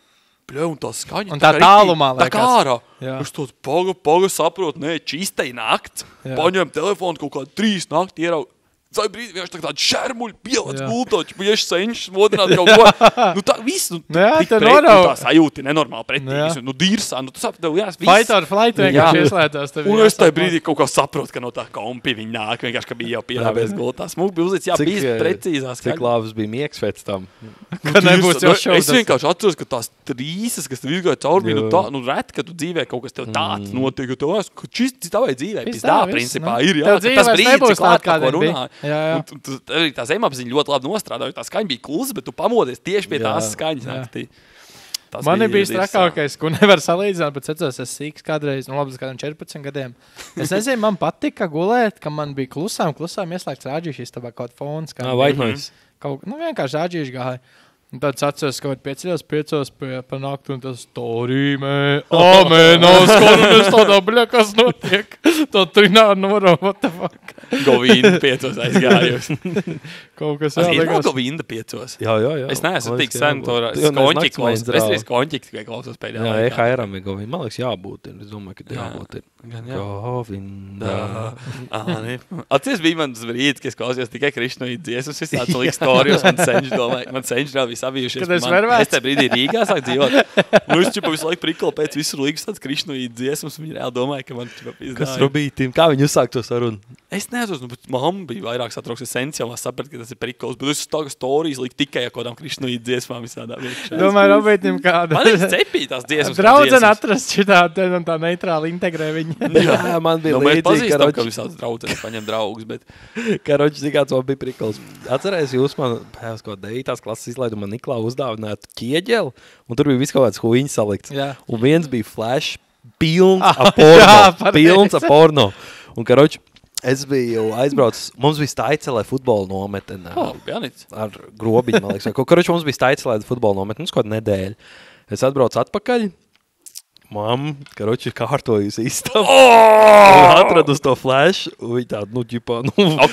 un tā skaņa. Un tā tālumā tā kā ārā. Jā. Es to paga saprotu, nē, čistai nakts. Jā. Paņem telefonu kaut kādu 3 nakti ierau. Zai brīdī vienkārši tādu šermuļu pielāc gultoči, bieši senšas modināt kaut ko. Nu tā viss, nu Jā, tik tā pret, norauj. tā sajūti nenormāli pretīgas. Nu dīrsā, nu tu saprati, tev viss. Fight or flight vienkārši ieslēdzās. Un es tajā brīdī kaut kā saprotu, ka no tā kompi viņi nāk, vienkārši, ka bija jau pierāvēs gultā. Smūgi bija uzlicis, jā, bija precīzās. Cik labs bija miegs pēc tam? Ka nebūs jau šovs. Es vienkārši atceros, ka tās trīsas, kas tev izgāja cauri, nu reti, ka tu dzīvē kaut kas tev tāds notiek, ka tev esi, ka šis tavai dzīvē. Pizdā, principā, ir, jā. Tas brīdis, cik klāt, kā runāja. Arī tā zemapziņa ļoti labi nostrādāja. Tā skaņa bija klusa, bet tu pamodies tieši pie tās skaņas naktī. Man bija strakākais, ko nevar salīdzināt, bet atceros, es sīks kādreiz, labas kādiem 14 gadiem. Es nezinu, man patika gulēt, ka man bija klusām ieslēgts rādīšīs tā kaut fons. White noise. Vienkārši rādīši gāja. Un tad atceros, ka 5 pa naktu un tas storīmē. Nav skoloties tādā, kas notiek. Tā trināra norā, what the fuck. Govīna 5 aizgājos. Kaut kas ir no Govīna 5. Jā. Es neesmu tik sen to skonķi klausos. Es arī skonķi tikai klausos pēdējā laikā. Jā, EHR-am ir Govīna. Man liekas, jābūt. Es domāju, ka jābūt. Govīna. Atcies bija mans brīdis, ka es klausījos tikai Krišnoīdu dziesmas. Es tāds liks storijos, man senči nav visi sabijušies. Es te brīdī Rīgā sāk dzīvot. Nu, es čipa visu laiku prikolu pēc visur līgas tāds Krišnoīdu dziesmas. Viņi reāli domāja, ka man čipa pizdāja. Kas Rubītīm? Kā viņi uzsāk to sarunu? Es nezinu, bet mamma bija vairāk satrauks. Es sens jau sapratu, ka tas ir prikols. Bet es tā kā storijas liku tikai ar kodām Krišnoīdu dziesmām visādā vietā. Domāju, Rubītīm kāda. Man ir cepī tās dziesmas. Draudzen atrast šitā un tā neitrāli integrē viņu. Jā, man bija līdzīgi. Mēs pazīstam, ka visādas draudzenes paņem draugus, bet... Karoči, zikāds man bija prikols. Atcerēs, jūs man, pēc kaut 9. klases izlaidu man Niklā uzdāvinātu ķieģeli, un tur bija viss kaut kāds huiņas salikts. Jā. Un viens bija flash pilns ap porno. Un, karoči, es biju aizbraucis, mums bija Staicelē futbola nometene. Ar grobiņu, man liekas. Karoči, mums bija Staicelē futbola nometene, kaut kādu nedēļu. Es atbraucu atpakaļ. Mamma, karoči, kārtojusi istabu. Atradu uz to flash. Viņa tāda, ģipā,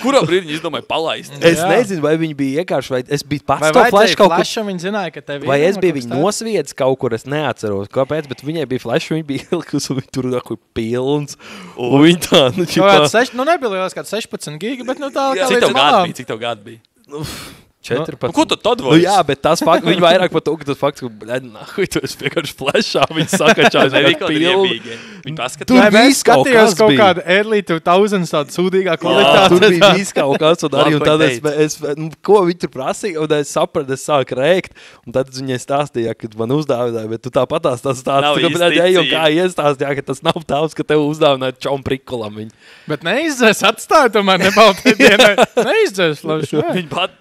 kurā brīdī viņi izdomāja palaist? Es nezinu, vai viņi bija vienkārši, vai es biju pats to flash kaut kur. Viņi zināja, ka tev ir. Vai es biju viņu nosviedis kaut kur, es neatceros. Kāpēc, bet viņai bija flash, viņa bija ilgus, un viņa tur kur pilns. Un viņa tā, ģipā. Nebija lielās kāds 16 giga, bet tā kā līdz malām. Cik tev gadu bija? 14. Ko tu tad vairs? Jā, bet tas fakts, viņi vairāk par to, ka tas fakts, ka, tu esi vienkārši flashā, viņi sakačās. Viņi paskatījās. Tur viss skatījās kaut kādu early 2000 tādu sūdīgā kvalitāti. Tur bija viss kaut kas, un arī, un tad es ko viņi tur prasīja, un es sapratu, es sāku rēkt, un tad viņai stāstīja, ka man uzdāvināja, bet tu tāpatās tas stāstīja, kā iestāstīja, ka tas nav tavs, ka tev uzdāvināja čom prikolam viņu. Bet neizdzēs, atstāja tomēr nebaltē dienai. Neizdzēs,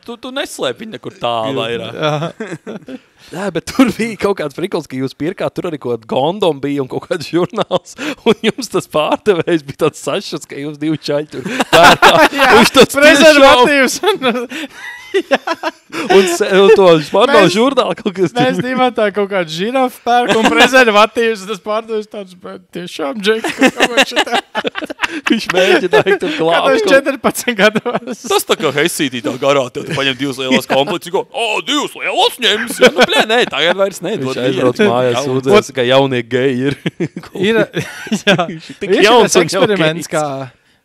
tu neslēp viņa nekur tā vairāk. Jā, bet tur bija kaut kāds prikols, ka jūs pirkāt, tur arī kaut kāds gondom bija un kaut kāds žurnāls, un jums tas pārdevējs bija tāds sašas, ka jūs 2 čaļi tur pērkā. Jā, prezervatīvs. Un to spārnālu žurnālu kaut kas. Mēs divā tā kaut kādu žirafu pērku un prezervatīvs, tas pārdevis tāds, bet tiešām džeks, kaut kā šitā. Viņš mēģināja tur klāpt. Kad 14 gados. Tas tā kā Hesītī tā garā, tev tu paņem 2 lielas komplekts, un 2 lielas ņems, ja? Nu, nē, tagad vairs ne. Viņš aizbrauc mājās, sūdzēs, ka jaunie geji ir. Ir šis eksperiments, kā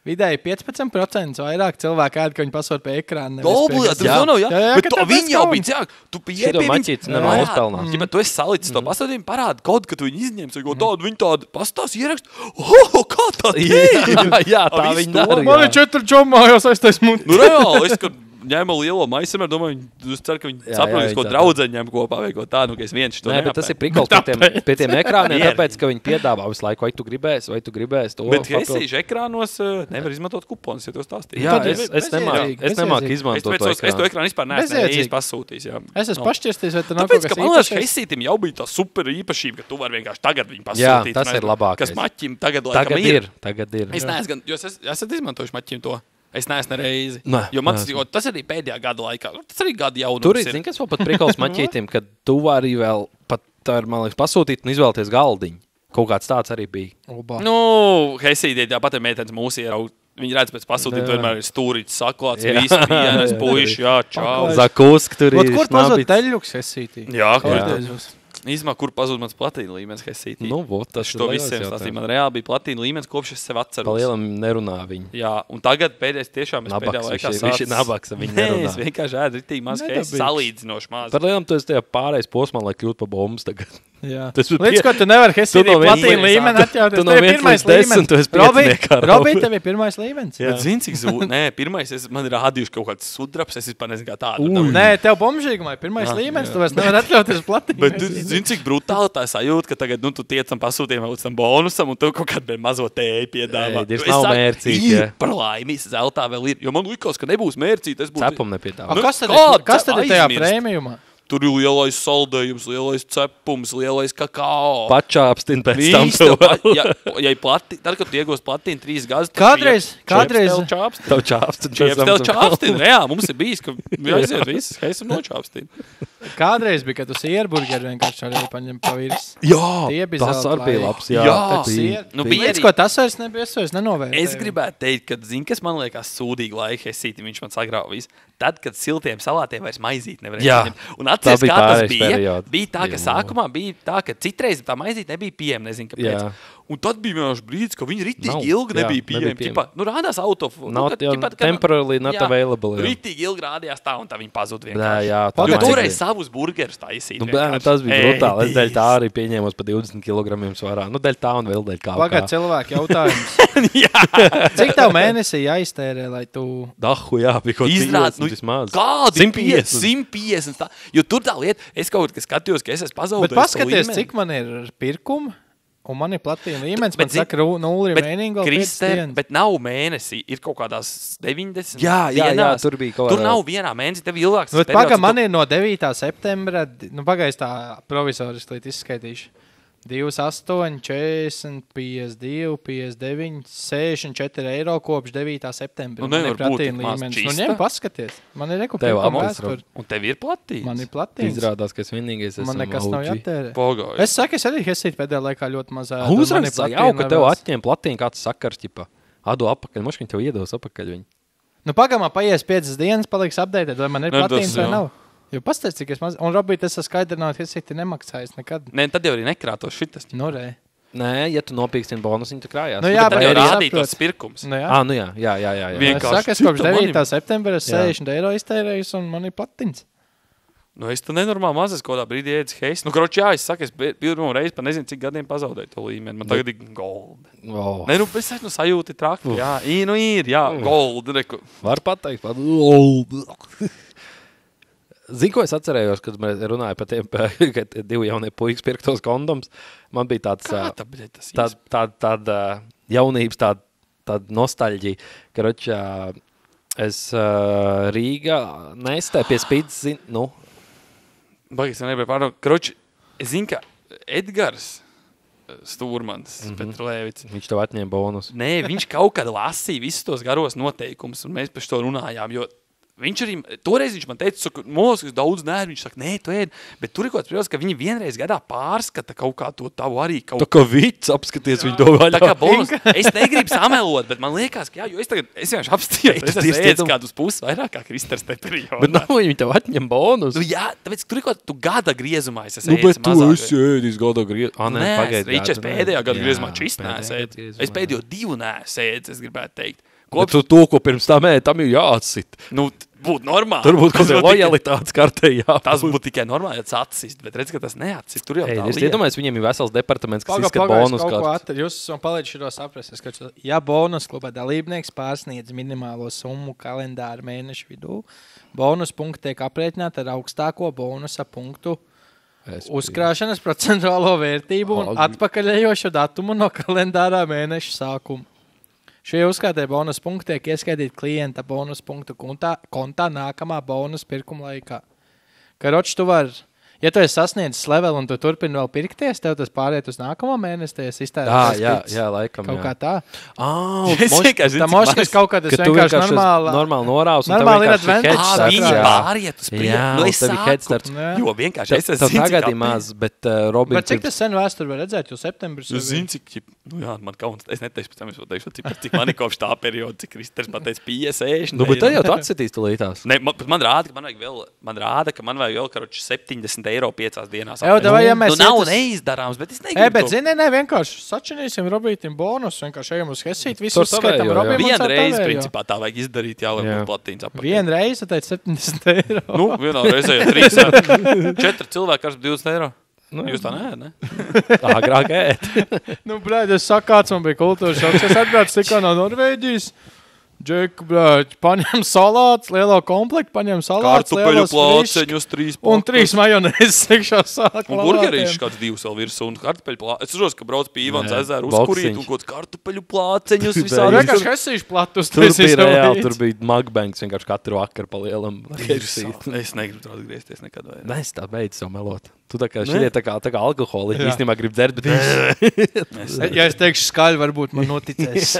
vidēji 15% vairāk cilvēku ēd, ka viņi pasūta pie ekrāna. Obligāti, tu zinu, jā. Bet to viņi jau bija cāk. Tu pieeja Šito maķītis nemaz uzpelnās. Ja tu esi salicis to pasūtījumu, parādi kaut, ka tu viņi izņemsi, ko tādu, viņi tādu pastās ierakst. Kā tā ir? Jā, tā viņi dara. Man ir 4 čomājos aiztais muti. Nu, reāli, es, kad ņēmu lielo maisu, domāju, es ceru, ka viņi saprotīs, ko draudzeņi ņem kopā vai ko tā, nu, ka es viens to neapēju. Tas ir prikols pie tiem ekrāniem, tāpēc, ka viņi piedāvā visu laiku, vai tu gribēsi to. Bet Hesīšu ekrānos nevar izmantot kuponus, ja tu stāstīji. Jā, es nemāku izmantot to ekrānu. Es to ekrānu vispār neesmu īsti pasūtījis, jā. Es esmu pašķirsties, vai tu nav tāpēc, ka man liekas, Hesītim jau bija tā super īpašība, ka tu vari vienkārši tagad viņu pasūtīt. Jā, tas ir labākais. Kas maķim tagad laikam ir. Tagad ir. Es neesmu, jo esat izmantojuši maķim to. Es neesmu reizi. Nē, jo tas arī pēdējā gada laikā. Tas arī gada jaunums. Tur ir, zini, kas vēl pat prikols maķītim, kad tu vari vēl pat, man liekas, pasūtīt un izvēlēties galdiņu. Kaut kāds tāds arī bija. Nu, Hesītī tāpat ir meitenes mūsu ieraugt. Viņi redz pēc pasūtīt, vienmēr ir stūrīts saklāts, visi pienes, puiši, jā, čau. Zakusk tur ir. Kur pazūd teļuks Hesītī? Jā, Īsmā, kur pazūd mans platīna līmenis Hesītī? Nu, tas to visiem stāstīja. Man reāli bija platīna līmenis, kopš es sev atceros. Palielam nerunā viņi. Jā, un tagad pēdējais tiešām es pēdējā laikā viņš ir nabaks, viņi nerunā. Es vienkārši ēdu ritīgi maz Hesī, salīdzinoši maz. Par lielam tu esi tajā pārējais posmā, lai kļūt pa bombas tagad. Jā. Līdz, ko tu nevari Hesītī platīna līmeni atļauties. Tu no 1 līdz 10, tu esi pieciniekā. Robī, tev ir pirmais līmenis. Bet zini, cik zūd? Nē, pirmais, man ir rādījuši kaut kāds sudraps, es vispār nezinu, kā tādu. Nē, tev bombžīgumā ir pirmais līmenis, tu vairs nevar atļauties platīna. Bet zini, cik brutāli tā sajūta, ka tagad, tu tiecam pasūtījumā līdz tam bonusam, un tu kaut kādu mazo tēju piedāvā. Es nav mērcīt, jā. Par laimi, zeltā vēl ir, jo man likās, ka nebūs mērcīt, es būtu... Cepum nepiedāvā. Kas tad ir tajā prēmijumā? Tur ir lielais saldējums, lielais cepums, lielais kakao. Pačāpstin pēc tam to vēl. Tad, kad tu iegūst platīnu 3 gadus, kādreiz Tev čāpstin. Tev čāpstin, reāli, mums ir bijis, ka aiziet viss, esam nočāpstin. Kādreiz bija, kad tu sierburgeri vienkārši arī paņem pa virs. Jā, tas arī bija labs. Līdz ko tas vairs nebija, es vairs nenovērtēju. Es gribētu teikt, ka, zini, kas man liekas sūdīgi laika Hesītim, viņš man sagrāva visu. Tad, kad siltiem salātiem vairs maizīt nevarēja paņemt. Un atceries, kā tas bija. Bija tā, ka sākumā bija tā, ka citreiz tā maizīt nebija pieejama, nezinu, kāpēc. Un tad bija vienkārši brīdis, ka viņi ritīgi ilgi nebija pieejami. Nu, rādās temporarily not available. Ritīgi ilgi rādījās tā, un tā viņi pazūd vienkārši. Jā. Jo toreiz savus burgerus taisīt. Tas bija brutāli. Es dēļ tā arī pieņēmos pa 20 kilogramiem svarā. Nu, dēļ tā un vēl dēļ kā. Pagad cilvēki jautājums. Cik tev mēnesī jāiztērē, lai tu... Dahu, jā, bija kaut 50 vismaz. Kādi 150 tā. Jo tur tā lieta, es kaut kā skatījos, ka es esmu pazaudējis. Bet paskaties, cik man ir pirkuma. Un man ir platīna līmenis, man saka, 0 remaining vēl 5 dienas. Bet nav mēnesī, ir kaut kādās 90 Jā, tur bija kaut kādā. Tur nav vienā mēnesī, tev ilgāks periods. Bet paga, man ir no 9. septembra, pagaist tā provizoriski līdz izskaitīšu. 28, 40, 52, 59, 64 eiro kopš 9. septembra. Nu, nevar būt tik maz čista. Nu, ņem paskaties. Man ir Un tev ir platīns? Man ir platīns. Izrādās, ka es vienīgais esmu man nekas nav jātērē. Pagāju. Es saku, es arī Hesīt pēdējā laikā ļoti mazā. Uzraksts jau, ka tev atņem platīnu kāds sakars, ķipa. Ado apakaļ, moškiņ tev iedos apakaļ viņu. Nu, pagamā paies 5 dienas, paliks updatēt, vai man ir platīns vai nav. Jo pastāst, cik es maz... Un, Robīt, es skaidrināju, ka Hesīti nemaksājis nekad. Nē, tad jau arī nekrātos šitas. Nu, re. Nē, ja tu nopīkstini bonusiņu, tu krājās. Nu, jā, tad jau rādītos pirkums. Nu, jā. Nu, jā. Es saku, es kopš 9. septembra 60 eiro iztērējus un man ir platiņas. Nu, es tu nenormāli maz, es kādā brīdī ēdzu Hesi. Nu, kroči, jā, es saku, es pirmo reizi pa nezinu, cik gadiem pazaudēju to līmeni. Man tagad ir gold. Nē, nu, es esmu sajūti traki. Jā, gold. Var pateikt, gold. Zini, ko es atcerējos, kad mēs runājām par tiem, kad 2 jaunie puikas pirktos kondoms. Man bija tāda jaunības, tāda nostalģija, ka es Rīgā neizstēju pie spīdz, nu. Bagis, man nebija pārāk. Kroči, es zinu, ka Edgars Stūrmans, Petrulēvics. Viņš tev atņēma bonus. Nē, viņš kaut kad lasīja visus tos garos noteikumus, un mēs par to runājām, jo viņš arī, toreiz viņš man teica, ka moskas daudz nēr, viņš saka, nē, tu ēd, bet tur ir kaut kāds prieks, ka viņi vienreiz gadā pārskata kaut kā to tavu arī kaut... Tā kā vits apskaties viņu to vaļā. Tā kā bonus, es negribu samelot, bet man liekas, ka jo es vienkārši apstījos, es esmu ēdis kādus puses vairāk kā Kristers te periodā. Bet nav viņi tev atņem bonus. Nu jā, tāpēc tur ir kaut tu gada griezumā es esmu ēdis mazāk. Nu, bet tu esi ēdis gada griezumā. Nē, Ričs pēdējā gada griezumā čist nēs ēdis. Es pēdējo 2 nēs ēdis, es gribētu teikt. Tu to, ko pirms tam tam ir jāatsit. Nu, būtu normāli. Tur būtu kaut kāda lojalitātes kartē jābūt. Tas būtu tikai normāli, ja tas atsist, bet redz, ka tas neatsist. Tur jau tā Es iedomājos, viņiem ir vesels departaments, kas izskat bonus kartes. Jūs man palīdz šo saprast. Ja bonus klubā dalībnieks pārsniedz minimālo summu kalendāra mēneša vidū, bonus punkti tiek aprēķināti ar augstāko bonusa punktu uzkrāšanas procentuālo vērtību un atpakaļējošo datumu no kalendārā mēneša sākuma. Šie uzskaitie bonus punkti tiek ieskaitīti klienta bonus punktu kontā nākamā bonus pirkuma laikā. Karoči, tu vari, ja tu esi sasniedzis level un tu turpini vēl pirkties, tev tas pāriet uz nākamo mēnesi, tas iztērēs. Jā, laikam. Kaut kā tā. Tā moškas kaut kā tas vienkārši normāli norāvs. Normāli ir adventure. Viņi pāriet uz priekšu. Jā, tev ir headstarts. Jo vienkārši es esmu tagad ir maz, bet Robins... Bet cik tas sen vēsturi var redzēt, jo septembris... Es zinu, cik... Nu jā, man kauns. Es neteikšu, pēc tam es pateikšu, cik man ir kopš tā perioda, cik Kristers pateica 50. Nu, bet tad jau tu atsitīs tu lītās. Ne, man rāda, ka man vajag vēl, karoči, 70 eiro 5 dienās. Ja mēs nav neizdarāms, bet es negribu. Bet zini, vienkārši sačinīsim Robītim bonus, vienkārši ejam uz Hesīt, visu skaitam Robīm. Vienreiz, principā, tā vajag izdarīt, lai būtu platīns apakā. Vienreiz, tad 70 eiro. Nu, vienā reizē jau 3. 4 cilvēki ar 20 eiro. Jūs tā neēd, ne? Agrāk ēt. Nu, brēd, es saku, kāds man bija kultūras šoks. Es atbraucu tikā no Norvēģijas. Džeku, brāļ, paņem salāts, lielo komplektu, paņem salāts, kartupeļu plāceņus, 3 un 3 majonēzes sekšā sāk. Un burgerīšs kāds 2 vēl virsū un kartupeļu plāceņus. Es uzros, ka brauc pie Ivans ezeru uzkurīt un kaut kartupeļu plāceņus visādi. Vienkārši hesīšu platus. Tur bija reāli, tur bija mugbanks vienkārši katru vakaru pa lielam. Es negribu tur atgriezties nekad vai. Es tā beidzu savu melot. Tu tā kā šitie tā kā alkoholi īstenībā grib dzert, bet ja es teikšu skaļi, varbūt man noticēs.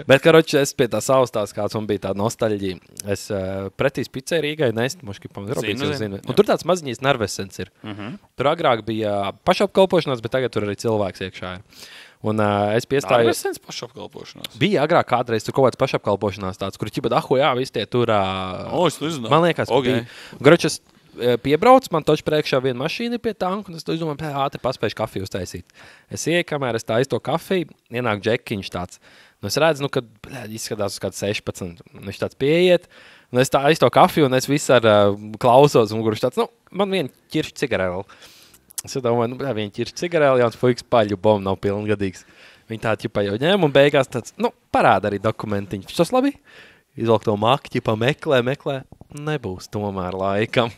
Bet, karoči, es pie tā saustās, kāds man bija tā nostalģija. Es pretīs picē Rīgai nest, moškipam, zinu. Un tur tāds maziņīs nervesens ir. Tur agrāk bija pašapkalpošanās, bet tagad tur arī cilvēks iekšā ir. Un es piestāju... Nervesens pašapkalpošanās? Bija agrāk kādreiz tur kaut kāds pašapkalpošanās tāds, kur ķipa, jā, visi tie tur... es nezinu. Man liekas, bija. Karoči, piebrauc, man toč priekšā viena mašīna pie tanku, un es domāju, ātri paspējuši kafiju uztaisīt. Es ieeju, kamēr es tā to kafiju, ienāk džekiņš tāds. Nu, es redzu, kad izskatās uz kādu 16, un viņš tāds pieiet, un es tā to kafiju, un es visur klausos, un kurš tāds, man viena ķirša cigarēla. Es domāju, viena ķirša cigarēla, jauns puiks paļu, bom, nav pilngadīgs. Viņi tā ķipa jau ņem, un beigās tāds, parāda arī dokumentiņš. Tas labi? Izvalk to maku, ķipa meklē. Nebūs tomēr laikam.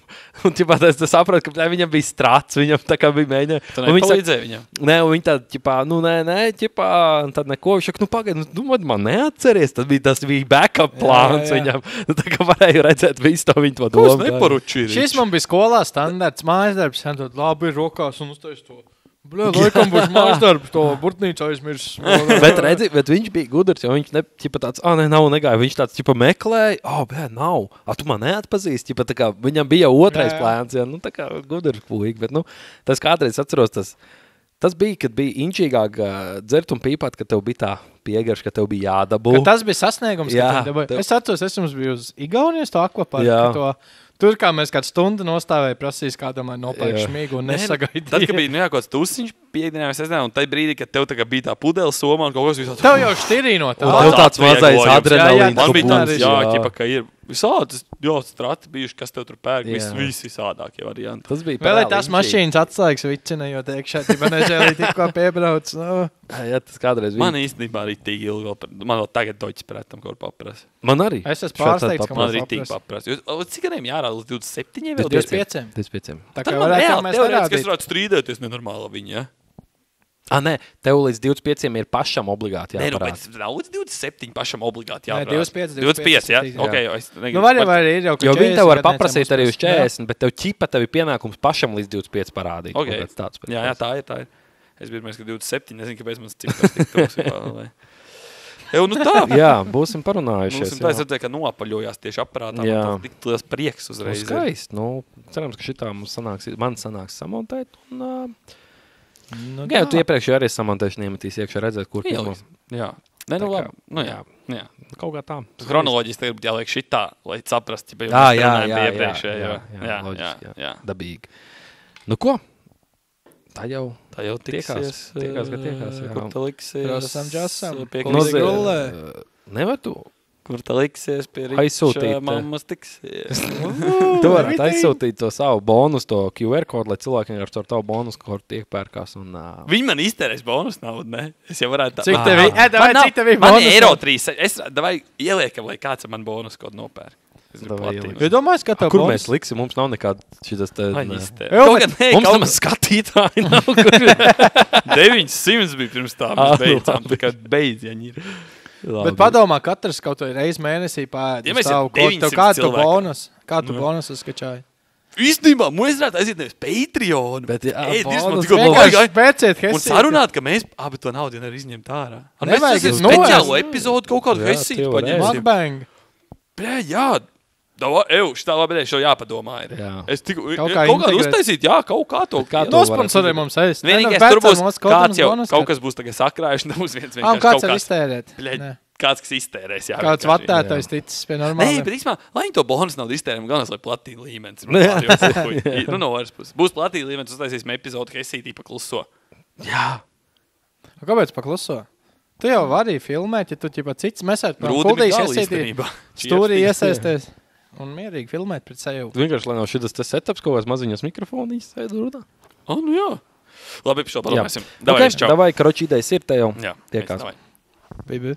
Un ķipā, es sapratu, ka viņam bija strāts, viņam tā kā bija mēģinājumi. Tu nepalīdzēji viņam? Nē, un viņi tāda, ķipā, ķipā, un tad neko, viņš saka, pagaid, man neatceries, tas bija backup plāns viņam. Nu, tā kā varēju redzēt visu to viņu to domu. Ko es neparučīju? Šis man bija skolā standarts mājasdarbs, tad labi ir rokās un uztais to. Laikam būs mājasdarbs, to burtnīcu aizmirs. bet viņš bija gudrs, jo viņš tāds, nav negāja. Viņš tāds, meklēja, nav. Tu man neatpazīst, tā kā viņam bija otrais plāns, jā, tā kā gudrs puīgi. Bet, tas kādreiz atceros, tas bija, kad bija inčīgāk dzert un pīpāt, kad tev bija tā piegarš, ka tev bija jādabū. Tas bija sasniegums. Es atceros, es jums biju uz Igaunijas to akvaparku, tur, kā mēs kādu stundu nostāvēja, prasīs kādam nopērk šmīgu un nesagaidīja. Tad, kad bija kāds tusiņš piekdienājās, es nezinu, un tad brīdī, kad tev tagad bija tā pudele somā un kaut kas visādi. Tev jau šķirīnot. Tev tāds mazais adrenalīns. Man bija tāds, ķipa, ka ir visādi, strati bijuši, kas tev tur pērk, visādākie varianti. Tas bija vēl tās mašīnas atslēgas vicinējot iekšā, tīpa nežēlī tikko piebrauc. Jā, tas kādreiz bija. Man īstenībā arī tik ilgi, man vēl tagad doķis pretam, kaut paprasa. Man arī. Es esmu pārsteigts, ka man arī tik paprasa. Cik gadiem jārāda līdz 27? 25. Tā kā varētu mēs teorētiski, es varētu strīdēties nenormāli viņi, ja? Nē, tev līdz 25 ir pašam obligāti jāparāda. Nē, bet nav līdz 27 pašam obligāti jāparāda. Nē, 25, jā? Ok, var ir jau, jo viņi tev var paprasīt arī uz 40, bet tev ir pienākums pašam līdz 25 parādīt. Ok, jā, tā ir. Es biju mēs, ka 27, nezinu, kāpēc man cipars tik tūks. Tā. Jā, būsim parunājušies. Tā es redzēju, ka nopaļojās tieši aparātā. Man tik liels prieks uzreiz. Skaisti. Cerams, ka šitā man sanāks samontēt. Jā, tu iepriekš arī samontēšanu iemetīs iekšā redzēt, kur pirmo. Jā. Nē, labi. Jā. Kaut kā tā. Kronoloģijas tagad būtu jāliek šitā, lai saprast, Jā. Dabīgi. Nu ko? Tā jau tiekās. Tiekās. Kur tu liksies? Rosam džasam. Nevar tu Kur tā liksies pie Aizsūtīt, mammas tiksies. Tu varētu aizsūtīt to savu bonus, to QR kodu, lai cilvēki vienkārši ar tavu bonus kodu iepērkās. Viņi man iztērēs bonus naudu, ne? Es jau varētu tā. Cik tev ir man bonus eiro 3. Es davai ieliekam, lai kāds man bonus kodu nopēr. Ja domāju, ka tev Kur bonus? mēs liksim? Mums nav nekāda šitas te... Mums nemaz skatītāji nav. 900 bija pirms tā, mēs beidzām. Tā kā beidz, ja viņi ir. Bet padomā, katrs kaut vai reizi mēnesī pāēd. Ja mēs savu esam kodu. 900 Kādu cilvēki. bonus? Kādu bonus uzskačāji? Īstenībā, mēs varētu aiziet nevis Patreon, Bet, jā, Ej, bonus. man tikko Vienkārši vajag. pēciet Un Hesīti. sarunāt, ka mēs abi to naudu nevar izņemt ārā. Un mēs Nevajag, esam es noēstu. speciālu epizodu kaut kādu Jā, Hesīti tie var paņemsim. Mukbang. Bļā, jā. Šitā labi, šo jāpadomā ir. Jā. Es tiku, Kaut kaut kā kādu integrēt. uztaisīt, jā, kaut kā to. Kā to Nosponsorē mums ēst. Vienīgais tur būs kāds jau, kaut kas būs tagad sakrājuši, nebūs viens Un vienkārši kāds kaut var kāds. iztērēt? Bļā, Nē. kāds, kas iztērēs, jā. Kāds vienkārši. vatētājs ticis pie Nē, normāla. bet īstenībā, lai viņi to bonus naudu iztērē, gan lai platīna līmenis. Jā. Nu, no otras puses. Būs platīna līmenis, uztaisīsim epizodu, ka Hesītī pakluso. Jā. Kāpēc pakluso? Tu jau vari filmēt, ja tu ķipa cits. Mēs ar Rūdi Kuldīs bija gala Hesītī īstenībā. stūrī iesaisties un mierīgi filmēt pret seju. Vienkārši, lai nav šitas te setups, kaut kāds maziņas mikrofonu izsēdu runā. O, nu jā. Labi, par šo padomāsim. Okay, Davai, čau. davai, karoči idejas ir te jau. Jā, Tiekās. davai. Bibi.